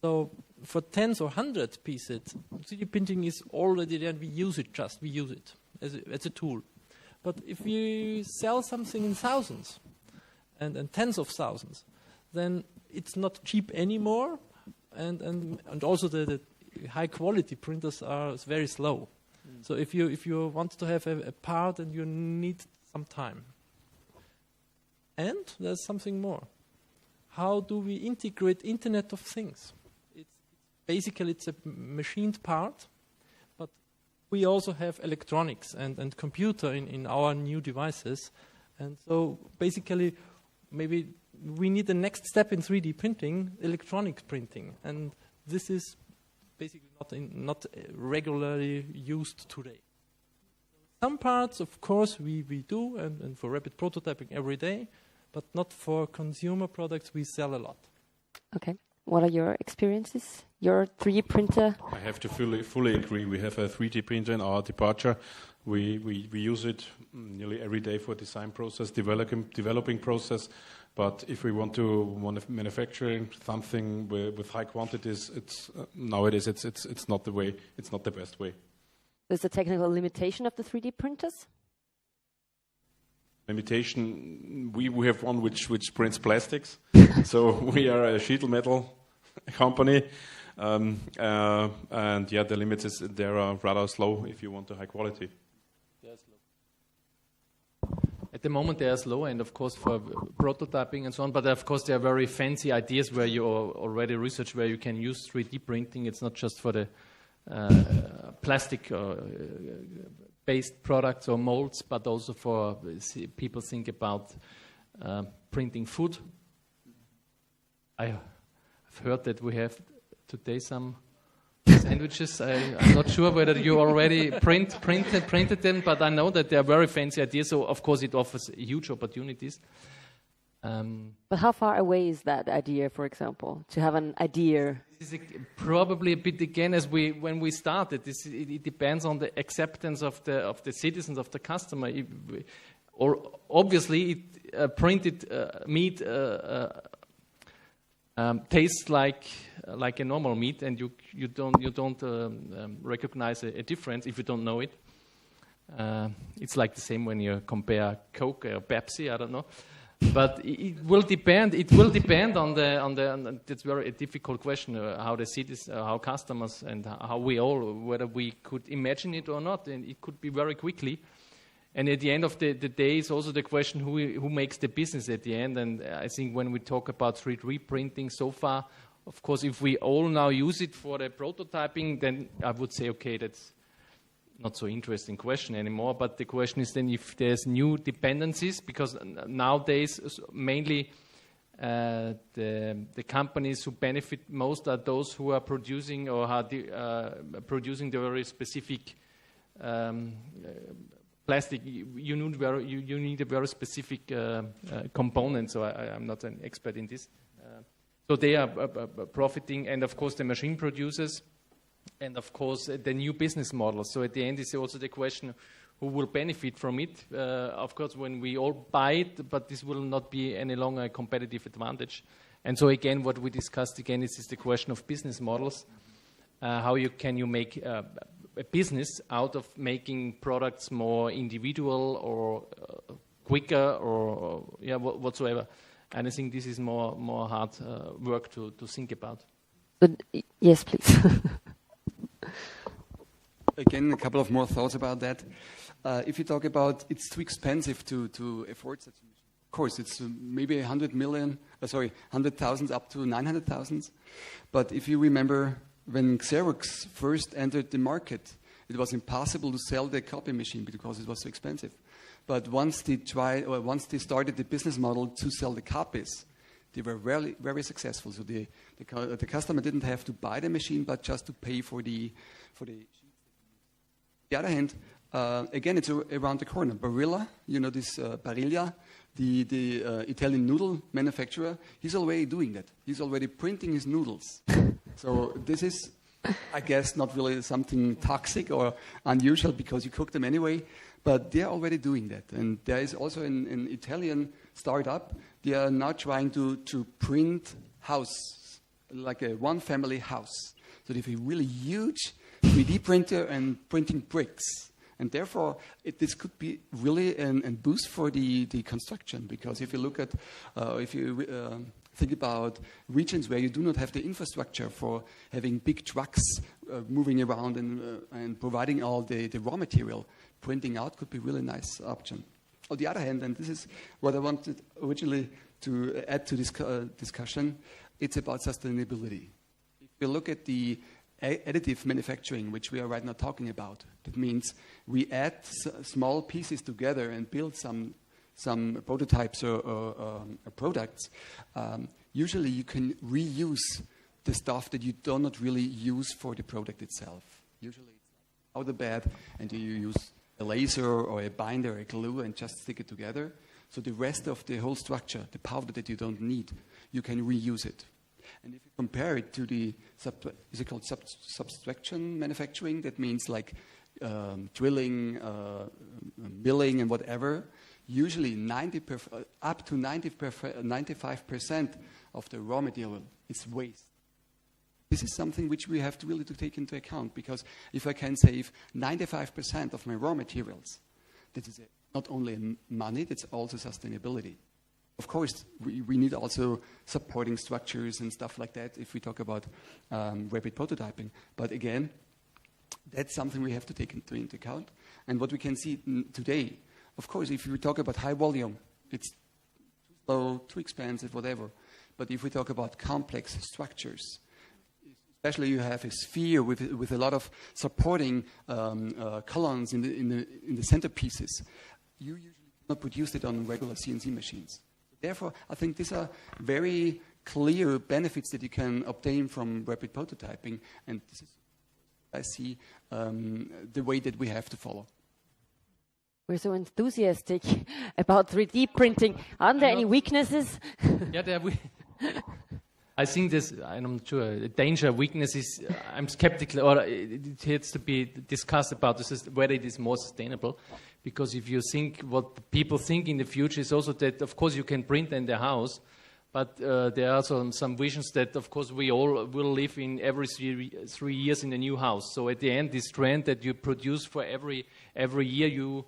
So for tens or hundreds pieces, 3D printing is already there and we use it as a tool. But if you sell something in thousands and tens of thousands, then it's not cheap anymore, and also the high quality printers are very slow. So if you want to have a part, then you need some time. And there's something more. How do we integrate Internet of Things? Basically, it's a machined part, but we also have electronics and computer in our new devices. And so basically, maybe we need the next step in 3D printing, electronic printing. And this is basically not regularly used today. Some parts, of course, we do, and for rapid prototyping every day, but not for consumer products we sell a lot. Okay. What are your experiences? Your 3D printer? I have to fully agree. We have a 3D printer in our departure. We use it nearly every day for design process, developing process. But if we want to manufacture something with high quantities, nowadays it's not the way. It's not the best way. There's a technical limitation of the 3D printers? Limitation, we have one which prints plastics. So we are a sheet metal company, and the limits there are rather slow if you want a high quality. At the moment they are slow, and of course for prototyping and so on, but of course there are very fancy ideas where you already research where you can use 3D printing. It's not just for the plastic based products or molds, but also for people think about printing food. I've heard that we have today some sandwiches. I'm not sure whether you already printed them, but I know that they are very fancy ideas. So of course it offers huge opportunities. But how far away is that idea, for example, to have an idea? This is probably a bit again as when we started. It depends on the acceptance of the citizens, of the customer. Or obviously, printed meat tastes like a normal meat, and you don't recognize a difference if you don't know it. It's like the same when you compare Coke or Pepsi. I don't know. But it will depend. It will depend on the. It's very a difficult question. How the cities, how customers, and how we all, whether we could imagine it or not, and it could be very quickly. And at the end of the day, it's also the question who makes the business at the end. And I think when we talk about 3D printing so far, of course, if we all now use it for the prototyping, then I would say, okay, that's not so interesting question anymore, but the question is then if there's new dependencies, because nowadays mainly the companies who benefit most are those who are producing or are producing the very specific plastic. You need a very specific component, so I'm not an expert in this. So they are profiting, and of course the machine producers, and of course the new business models. So at the end is also the question who will benefit from it. Of course when we all buy it, but this will not be any longer a competitive advantage. And so again what we discussed again is the question of business models. How can you make a business out of making products more individual or quicker or whatsoever. And I think this is more hard work to think about. But yes, please. Again, a couple of more thoughts about that. If you talk about it's too expensive to afford such a machine, of course, it's maybe 100,000 up to 900,000. But if you remember when Xerox first entered the market, it was impossible to sell the copy machine because it was so expensive. But once they started the business model to sell the copies, they were very, very successful. So the customer didn't have to buy the machine, but just to pay for the sheets. On the other hand, again, it's around the corner. Barilla, you know this Barilla, the Italian noodle manufacturer, he's already doing that. He's already printing his noodles. So this is, I guess, not really something toxic or unusual because you cook them anyway, but they're already doing that. And there is also an Italian startup. They are now trying to print house, like a one-family house. So they have a really huge 3D printer and printing bricks. And therefore, this could be really a boost for the construction, because if you look at, think about regions where you do not have the infrastructure for having big trucks moving around and providing all the raw material, printing out could be a really nice option. On the other hand, and this is what I wanted originally to add to this discussion, it's about sustainability. If we look at the additive manufacturing, which we are right now talking about, that means we add small pieces together and build some prototypes or products. Usually you can reuse the stuff that you do not really use for the product itself. Usually it's out of bed and you use a laser or a binder, a glue, and just stick it together. So the rest of the whole structure, the powder that you don't need, you can reuse it. And if you compare it to the, is it called subtraction manufacturing? That means like drilling, milling, and whatever. Usually up to 95% of the raw material is waste. This is something which we have to really take into account, because if I can save 95% of my raw materials, that is not only money, that's also sustainability. Of course, we need also supporting structures and stuff like that if we talk about rapid prototyping. But again, that's something we have to take into account. And what we can see today, of course, if we talk about high volume, it's too slow, too expensive, whatever. But if we talk about complex structures, especially you have a sphere with a lot of supporting columns in the centerpieces, you usually cannot produce it on regular CNC machines. Therefore, I think these are very clear benefits that you can obtain from rapid prototyping, and this is, I see, the way that we have to follow. We're so enthusiastic about 3D printing. Aren't there any weaknesses? Yeah, I think there's, I'm not sure, the danger, weakness is, I'm skeptical, or it has to be discussed about this, whether it is more sustainable. Because if you think what people think in the future is also that, of course, you can print in the house, but there are some visions that, of course, we all will live in every 3 years in a new house. So at the end, this trend that you produce for every year,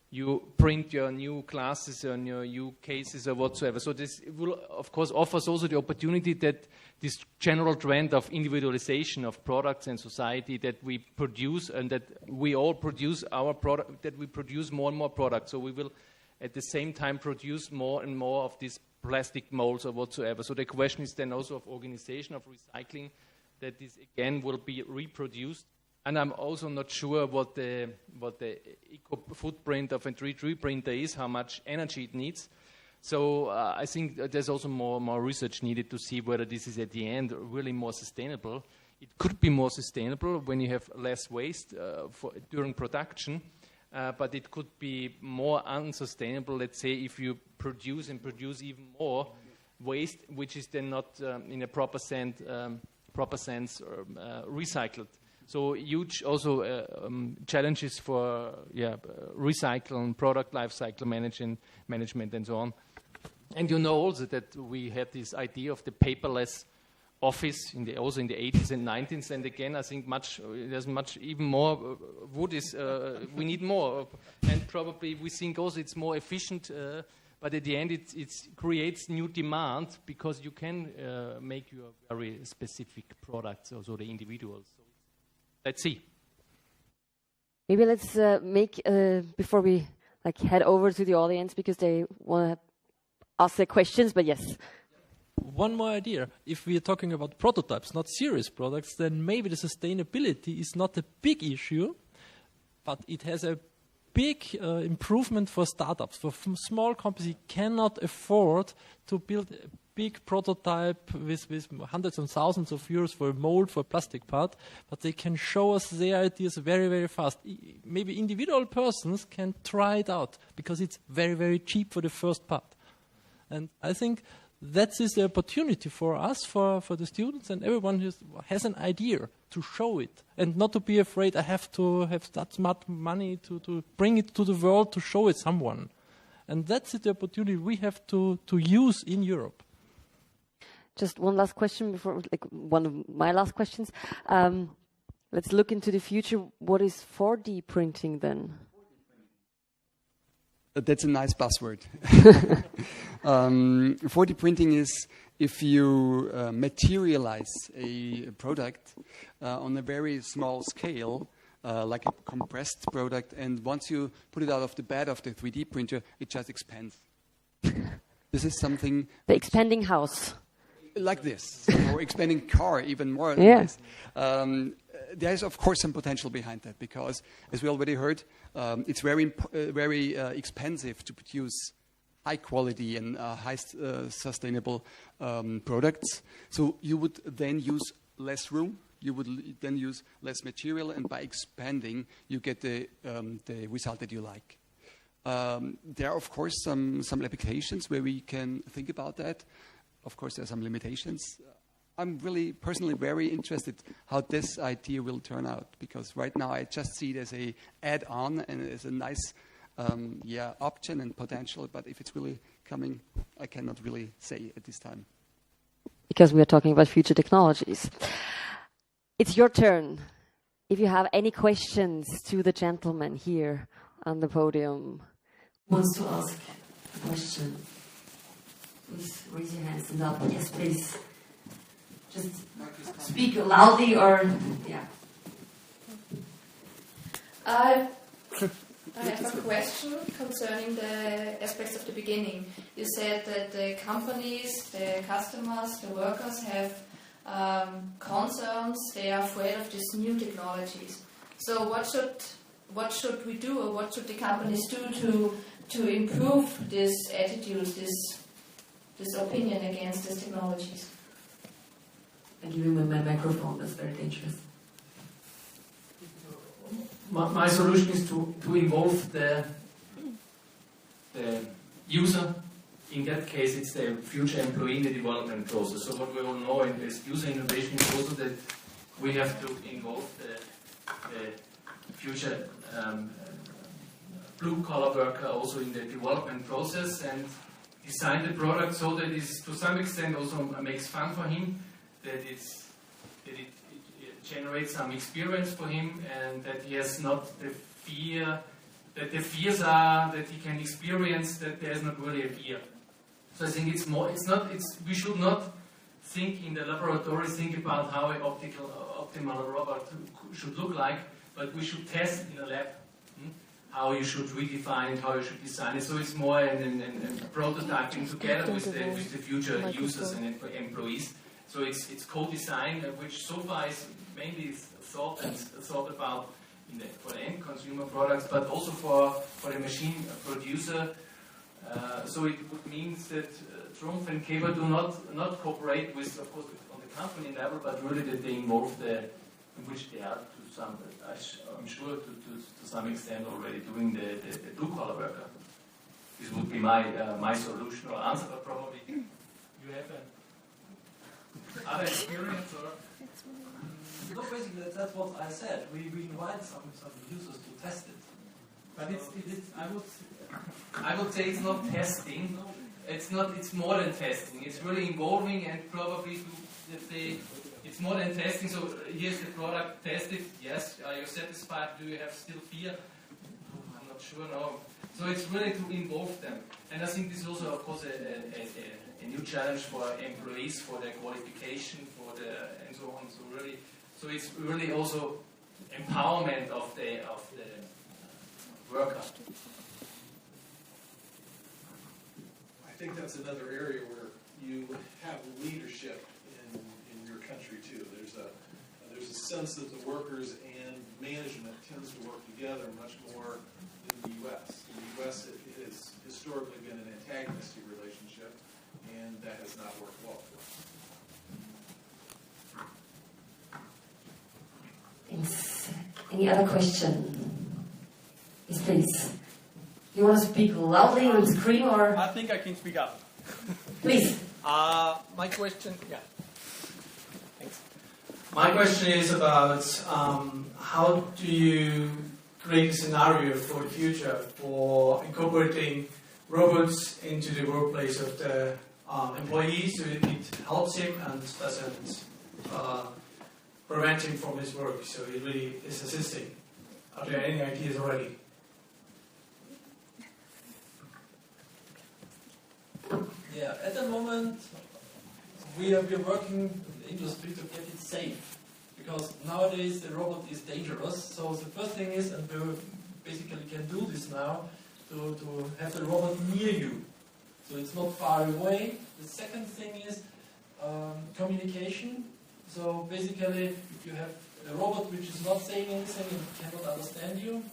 you print your new classes and your new cases or whatsoever. So this will, of course, offers also the opportunity that this general trend of individualization of products and society, that we produce and that we all produce our product, that we produce more and more products. So we will at the same time produce more and more of these plastic molds or whatsoever. So the question is then also of organization, of recycling, that this again will be reproduced. And I'm also not sure what the eco footprint of a 3D printer is, how much energy it needs. So I think there's also more research needed to see whether this is at the end really more sustainable. It could be more sustainable when you have less waste during production, but it could be more unsustainable, let's say, if you produce even more waste, which is then not in a proper sense recycled. So huge also challenges for recycle and product life cycle management and so on. And you know also that we had this idea of the paperless office also in the 80s and 90s. And again, I think there's much even more wood is we need more. And probably we think also it's more efficient. But at the end, it creates new demand because you can make your very specific products, also the individuals. So let's see. Maybe let's make, before we head over to the audience, because they want to ask their questions, but yes. One more idea. If we are talking about prototypes, not serious products, then maybe the sustainability is not a big issue, but it has a big improvement for startups. For small companies, cannot afford to build a big prototype with hundreds and thousands of euros for a mold, for a plastic part, but they can show us their ideas very, very fast. Maybe individual persons can try it out because it's very, very cheap for the first part. And I think that is the opportunity for us, for the students and everyone who has an idea to show it and not to be afraid I have to have that much money to bring it to the world to show it someone. And that's the opportunity we have to use in Europe. Just one last question before, one of my last questions. Let's look into the future. What is 4D printing then? That's a nice buzzword. 4D printing is if you materialize a product on a very small scale, like a compressed product, and once you put it out of the bed of the 3D printer, it just expands. This is something... The expanding house. Like this, or expanding car even more than this. There is, of course, some potential behind that because, as we already heard, it's very expensive to produce high quality and high sustainable products. So you would then use less room, you would then use less material, and by expanding, you get the result that you like. There are, of course, some applications where we can think about that. Of course, there are some limitations. I'm really personally very interested how this idea will turn out because right now I just see it as a add-on and as a nice option and potential. But if it's really coming, I cannot really say at this time. Because we are talking about future technologies. It's your turn. If you have any questions to the gentleman here on the podium. Wants to ask a question? Please raise your hands and up. Yes, please. Just speak loudly or, yeah. I have a question concerning the aspects of the beginning. You said that the companies, the customers, the workers have concerns, they are afraid of these new technologies. So what should we do, or what should the companies do to improve this attitude, this opinion against these technologies? I give him my microphone, that's very dangerous. My solution is to involve the user. In that case, it's the future employee in the development process. So what we all know in this user innovation is also that we have to involve the future blue-collar worker also in the development process and design the product so that it to some extent also makes fun for him, that it generates some experience for him, and that he has not the fear, that the fears are that he can experience that there is not really a fear. So I think we should not think in the laboratory, think about how an optimal robot should look like, but we should test in a lab how you should redefine it, how you should design it. So it's more in prototyping together with the future users and employees. So it's co-design, which so far is mainly thought about for the end consumer products, but also for the machine producer. So it would mean that Trumpf and Keba do not cooperate with, of course, on the company level, but really that they involve in which they are to some, I'm sure to some extent already doing the blue collar worker. This would be my solution or answer, but probably you have other experience or. No, basically that's what I said. We invite some users to test it. But I would say it's not testing. It's more than testing. It's really involving and probably it's more than testing. So here's the product, test it. Yes, are you satisfied? Do you have still fear? I'm not sure. No. So it's really to involve them. And I think this is also, of course, a new challenge for employees, for their qualification, and so on. So it's really also empowerment of the worker. I think that's another area where you have leadership in your country too. There's a sense that the workers and management tends to work together much more in the U.S. In the U.S., it has historically been an antagonistic relationship, and that has not worked well for us. Thanks. Any other question? Yes, please. You want to speak loudly and scream, or? I think I can speak up. Please. My question, yeah. Thanks. My question is about how do you create a scenario for the future for incorporating robots into the workplace of the employees so it helps him and doesn't prevent him from his work. So he really is assisting. Are there any ideas already? Yeah, at the moment we are working in the industry to get it safe, because nowadays the robot is dangerous. So the first thing is, and we basically can do this now, to have the robot near you, so it's not far away. The second thing is communication. So basically, if you have a robot which is not saying anything and cannot understand you,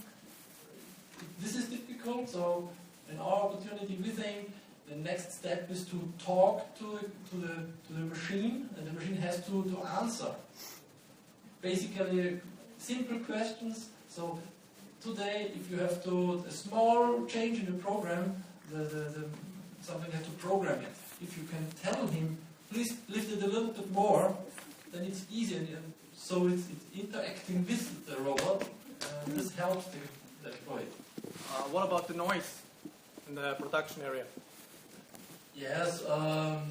this is difficult. So in our opportunity, we think the next step is to talk to the machine, and the machine has to answer. Basically, simple questions. So today, if you have a small change in the program, something has to program it. If you can tell him, please lift it a little bit more, then it's easier. And so it's interacting with the robot, and this helps the employee. What about the noise in the production area? Yes,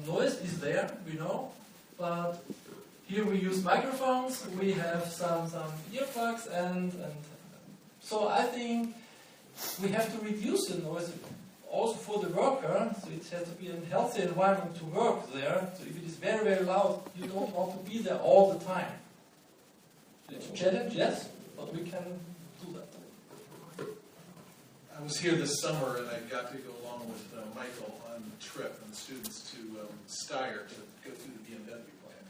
noise is there, we know, but here we use microphones, we have some earplugs, and so I think we have to reduce the noise also for the worker, so it has to be a healthy environment to work there. So if it is very, very loud, you don't want to be there all the time. It's a challenge, yes, but we can do that. I was here this summer and I got to go along with Michael on the trip and the students to Steyr to go through the BMW plant.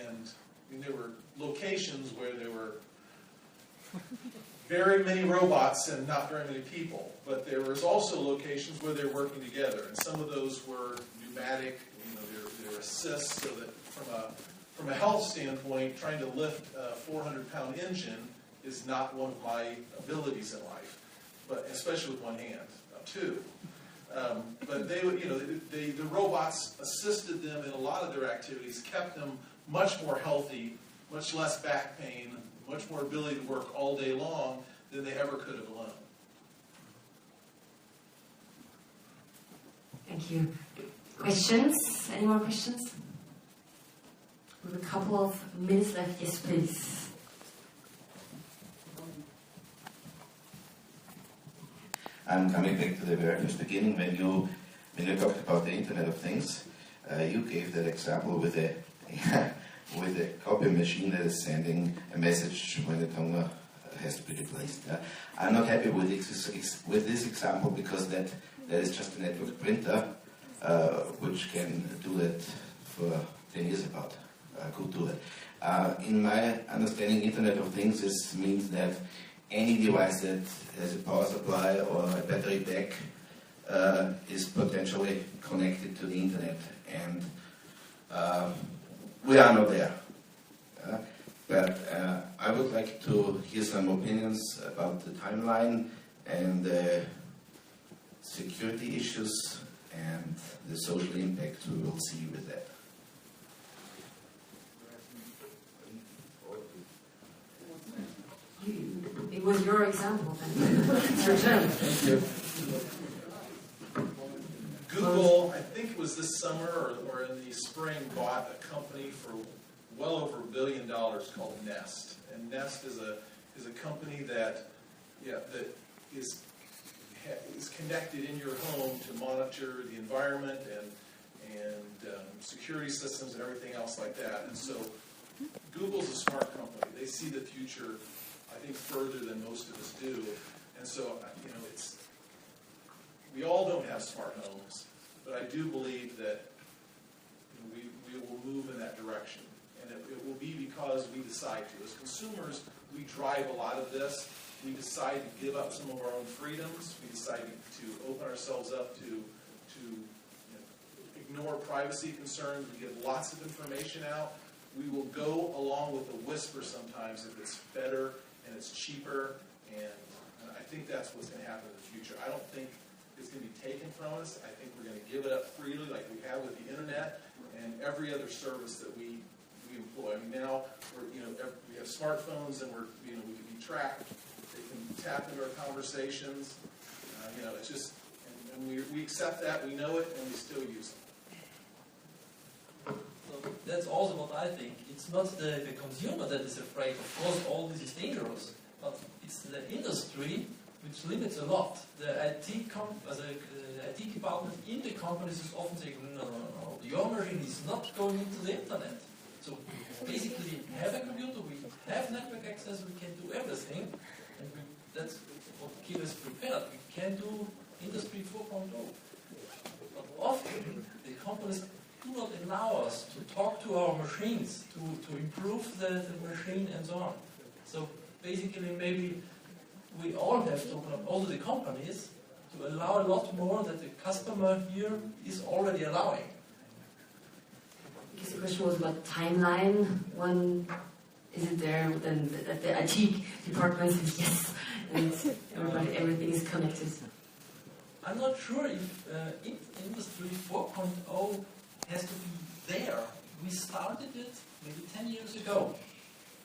And I mean, there were locations where there were very many robots and not very many people, but there was also locations where they're working together, and some of those were pneumatic. You know, they're assists, so that from a health standpoint, trying to lift a 400-pound engine is not one of my abilities in life, but especially with one hand, two. But they would, you know, the robots assisted them in a lot of their activities, kept them much more healthy, much less back pain, much more ability to work all day long than they ever could have alone. Thank you. Questions? Any more questions? We have a couple of minutes left. Yes, please. I'm coming back to the very first beginning when you talked about the Internet of Things. You gave that example with a with a copy machine that is sending a message when the toner has to be replaced. I'm not happy with this example because that is just a network printer which can do that for 10 years about. Could do that. In my understanding, Internet of Things means that any device that has a power supply or a battery pack is potentially connected to the Internet, and we are not there. But I would like to hear some opinions about the timeline and the security issues and the social impact we will see with that. It was your example. It's your turn. Thank you. Google, I think it was this summer or in the spring, bought a company for well over $1 billion called Nest. And Nest is a company that is connected in your home to monitor the environment and security systems and everything else like that. And so Google's a smart company. They see the future, I think, further than most of us do. And so, you know, we all don't have smart homes, but I do believe that we will move in that direction. And it will be because we decide to. As consumers, we drive a lot of this. We decide to give up some of our own freedoms. We decide to open ourselves up to ignore privacy concerns. We give lots of information out. We will go along with a whisper sometimes if it's better and it's cheaper, and I think that's what's going to happen in the future. I don't think it's going to be taken from us. I think we're going to give it up freely like we have with the internet and every other service that we employ. I mean, now we have smartphones and we can be tracked. They can tap into our conversations. It's just, and we accept that, we know it, and we still use it. that's also what I think. It's not the consumer that is afraid. Of course, all this is dangerous, but it's the industry which limits a lot. The IT department in the companies is often saying, no, your machine is not going into the internet. So basically, we have a computer, we have network access, we can do everything, and that's what Keba is prepared. We can do Industry 4.0. But often, the companies do not allow us to talk to our machines, to improve the machine and so on. So basically, maybe we all have to open up, also the companies, to allow a lot more that the customer here is already allowing. Because the question was about timeline. When is it there? Then the IT department says yes, and everything is connected. I'm not sure if Industry 4.0 has to be there. We started it maybe 10 years ago,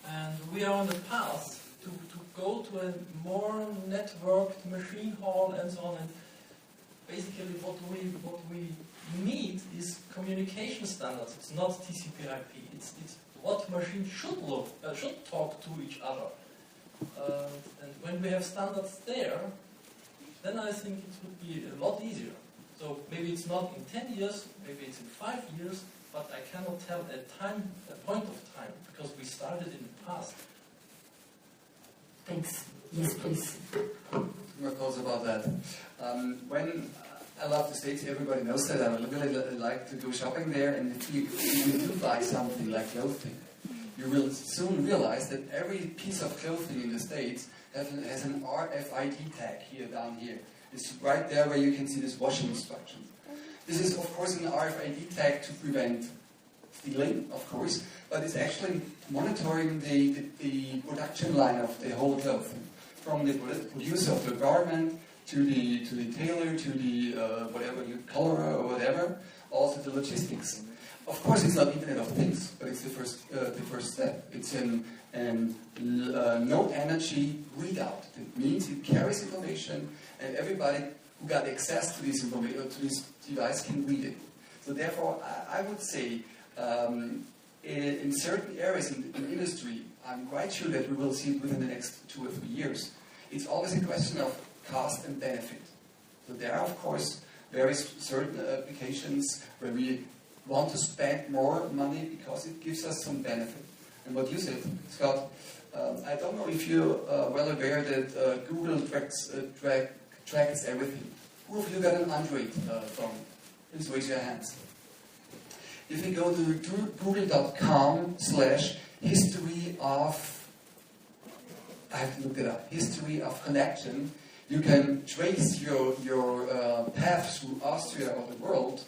and we are on the path to go to a more networked machine hall and so on. And basically, what we need is communication standards. It's not TCP/IP. It's what machines should talk to each other. And when we have standards there, then I think it would be a lot easier. So maybe it's not in 10 years, maybe it's in 5 years, but I cannot tell a point of time, because we started in the past. Thanks. Yes, please. My thoughts about that. When I love the States, everybody knows that. I really like to go shopping there, and if you do buy something like clothing, you will soon realize that every piece of clothing in the States has an RFID tag here, down here. It's right there where you can see this washing instructions. This is, of course, an RFID tag to prevent stealing, of course, but it's actually monitoring the production line of the whole clothing, from the producer of the garment to the tailor to the whatever you colorer or whatever, also the logistics. Of course, it's not Internet of Things, but it's the first step. It's no energy readout. It means it carries information, and everybody who got access to this information, to this device, can read it. So therefore, I would say, in certain areas in industry, I'm quite sure that we will see it within the next 2 or 3 years. It's always a question of cost and benefit. So there are, of course, various certain applications where we want to spend more money because it gives us some benefit. And what you said, Scott, I don't know if you're well aware that Google tracks everything. Who of you got an Android phone? Please raise your hands. If you go to google.com/history of, I have to look it up, history of connection, you can trace your path through Austria or the world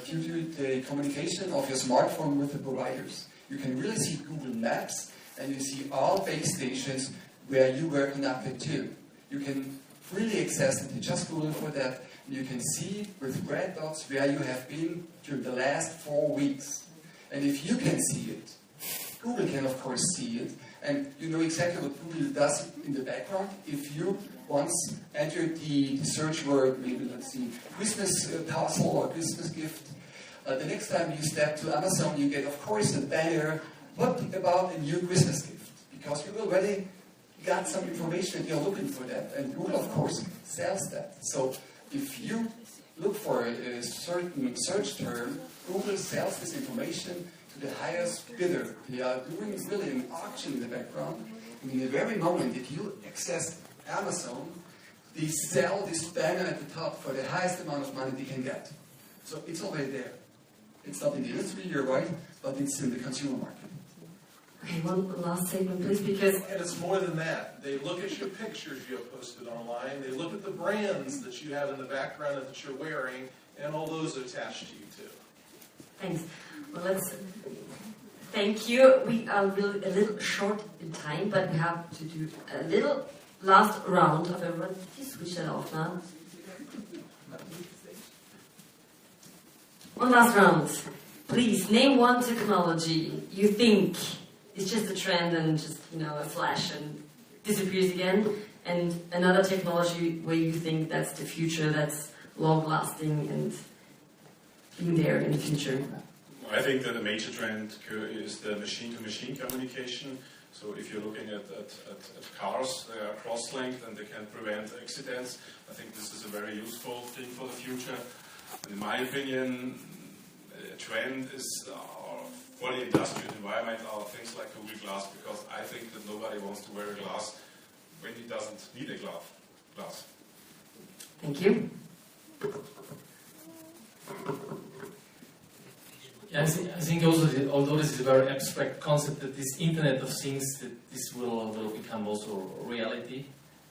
due to the communication of your smartphone with the providers. You can really see Google Maps, and you see all base stations where you were connected to. You can freely access it. You just Google for that. You can see with red dots where you have been during the last 4 weeks. And if you can see it, Google can of course see it, and you know exactly what Google does in the background. If you once entered the search word, maybe let's see, Christmas parcel or Christmas gift, the next time you step to Amazon, you get of course a banner, what about a new Christmas gift? Because you already got some information and you're looking for that, and Google of course sells that. So if you look for a certain search term, Google sells this information to the highest bidder. They are doing really an auction in the background, and in the very moment that you access Amazon, they sell this banner at the top for the highest amount of money they can get. So it's already there. It's not in the industry, you're right, but it's in the consumer market. Okay, one last statement, please, because... And it's more than that. They look at your pictures you have posted online, they look at the brands that you have in the background that you're wearing, and all those are attached to you too. Thanks. Well, let's... Thank you. We are really a little short in time, but we have to do a little last round of everyone. Please switch that off now. One last round. Please, name one technology you think is just a trend and just, a flash and disappears again, and another technology where you think that's the future, that's long-lasting and being there in the future. I think that a major trend is the machine-to-machine communication. So if you're looking at cars, they are cross-linked and they can prevent accidents. I think this is a very useful thing for the future. And in my opinion, a trend is for the industrial environment are things like Google Glass, because I think that nobody wants to wear a glass when he doesn't need a glass. Thank you. Yeah, I think also, although this is a very abstract concept, that this Internet of Things, that this will become also reality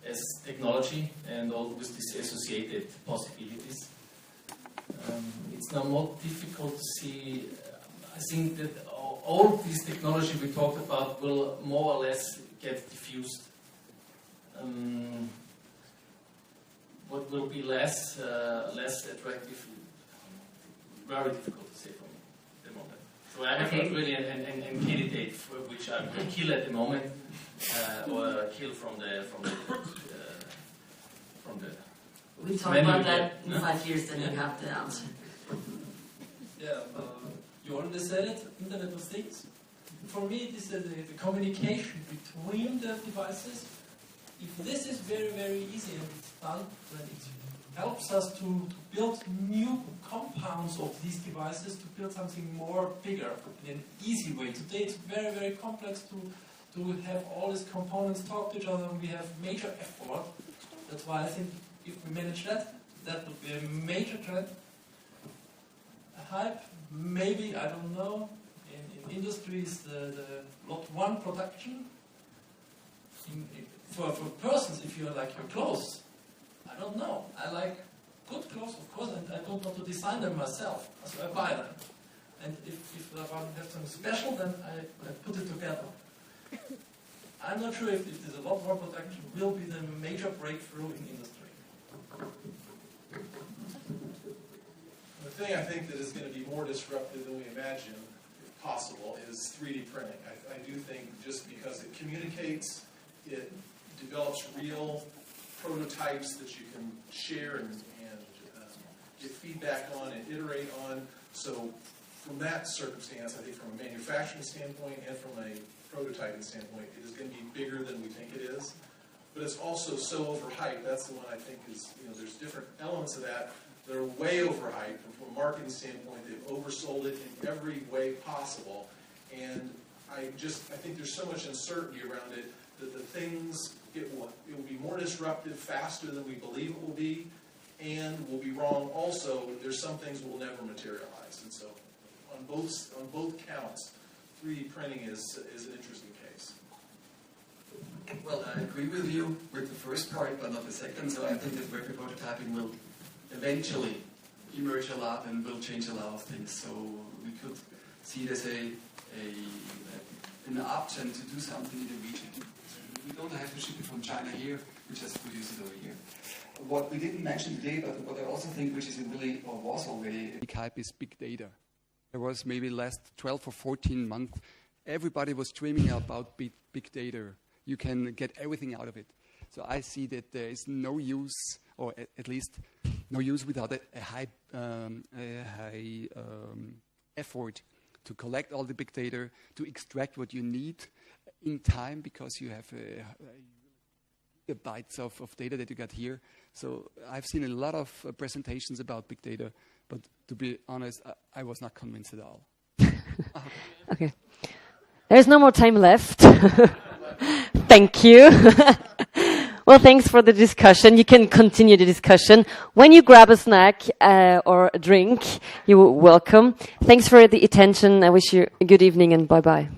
as technology, and all with these associated possibilities. It's now more difficult to see. I think that all these technology we talked about will more or less get diffused. What will be less attractive? Very difficult to say for me at the moment. So I have not really a candidate for which I could kill at the moment, or kill from the. We talk about that in 5 years, then you have the answer. Yeah, you already said it, Internet of Things. For me, this is the communication between the devices. If this is very, very easy and it's done, then it helps us to build new compounds of these devices, to build something more bigger in an easy way. Today it's very, very complex to have all these components talk to each other, and we have major effort. That's why I think if we manage that, that would be a major trend. A hype, maybe, I don't know, in industries, the lot one production. For persons, if you like your clothes, I don't know. I like good clothes, of course, and I don't want to design them myself, so I buy them. And if I want to have something special, then I put it together. I'm not sure if there's a lot more production will be the major breakthrough in industry. The thing I think that is going to be more disruptive than we imagine, if possible, is 3D printing. I do think just because it communicates, it develops real prototypes that you can share and get feedback on and iterate on. So from that circumstance, I think from a manufacturing standpoint and from a prototyping standpoint, it is going to be bigger than we think it is. But it's also so overhyped. That's the one I think is, there's different elements of that that are way overhyped. And from a marketing standpoint, they've oversold it in every way possible. And I think there's so much uncertainty around it that the things, it will be more disruptive faster than we believe it will be, and will be wrong also. There's some things will never materialize. And so on both counts, 3D printing is an interesting case. Well, I agree with you with the first part, but not the second. So I think that rapid prototyping will eventually emerge a lot and will change a lot of things. So we could see it as an option to do something in the region. We don't have to ship it from China here, we just produce it over here. What we didn't mention today, but what I also think which is really, or was already, big hype is big data. There was maybe last 12 or 14 months, everybody was dreaming about big data. You can get everything out of it. So I see that there is no use, or at least no use without a high effort to collect all the big data, to extract what you need in time, because you have gigabytes of data that you got here. So I've seen a lot of presentations about big data, but to be honest, I was not convinced at all. Okay. There's no more time left. Thank you. Well, thanks for the discussion. You can continue the discussion. When you grab a snack or a drink, you're welcome. Thanks for the attention. I wish you a good evening and bye-bye.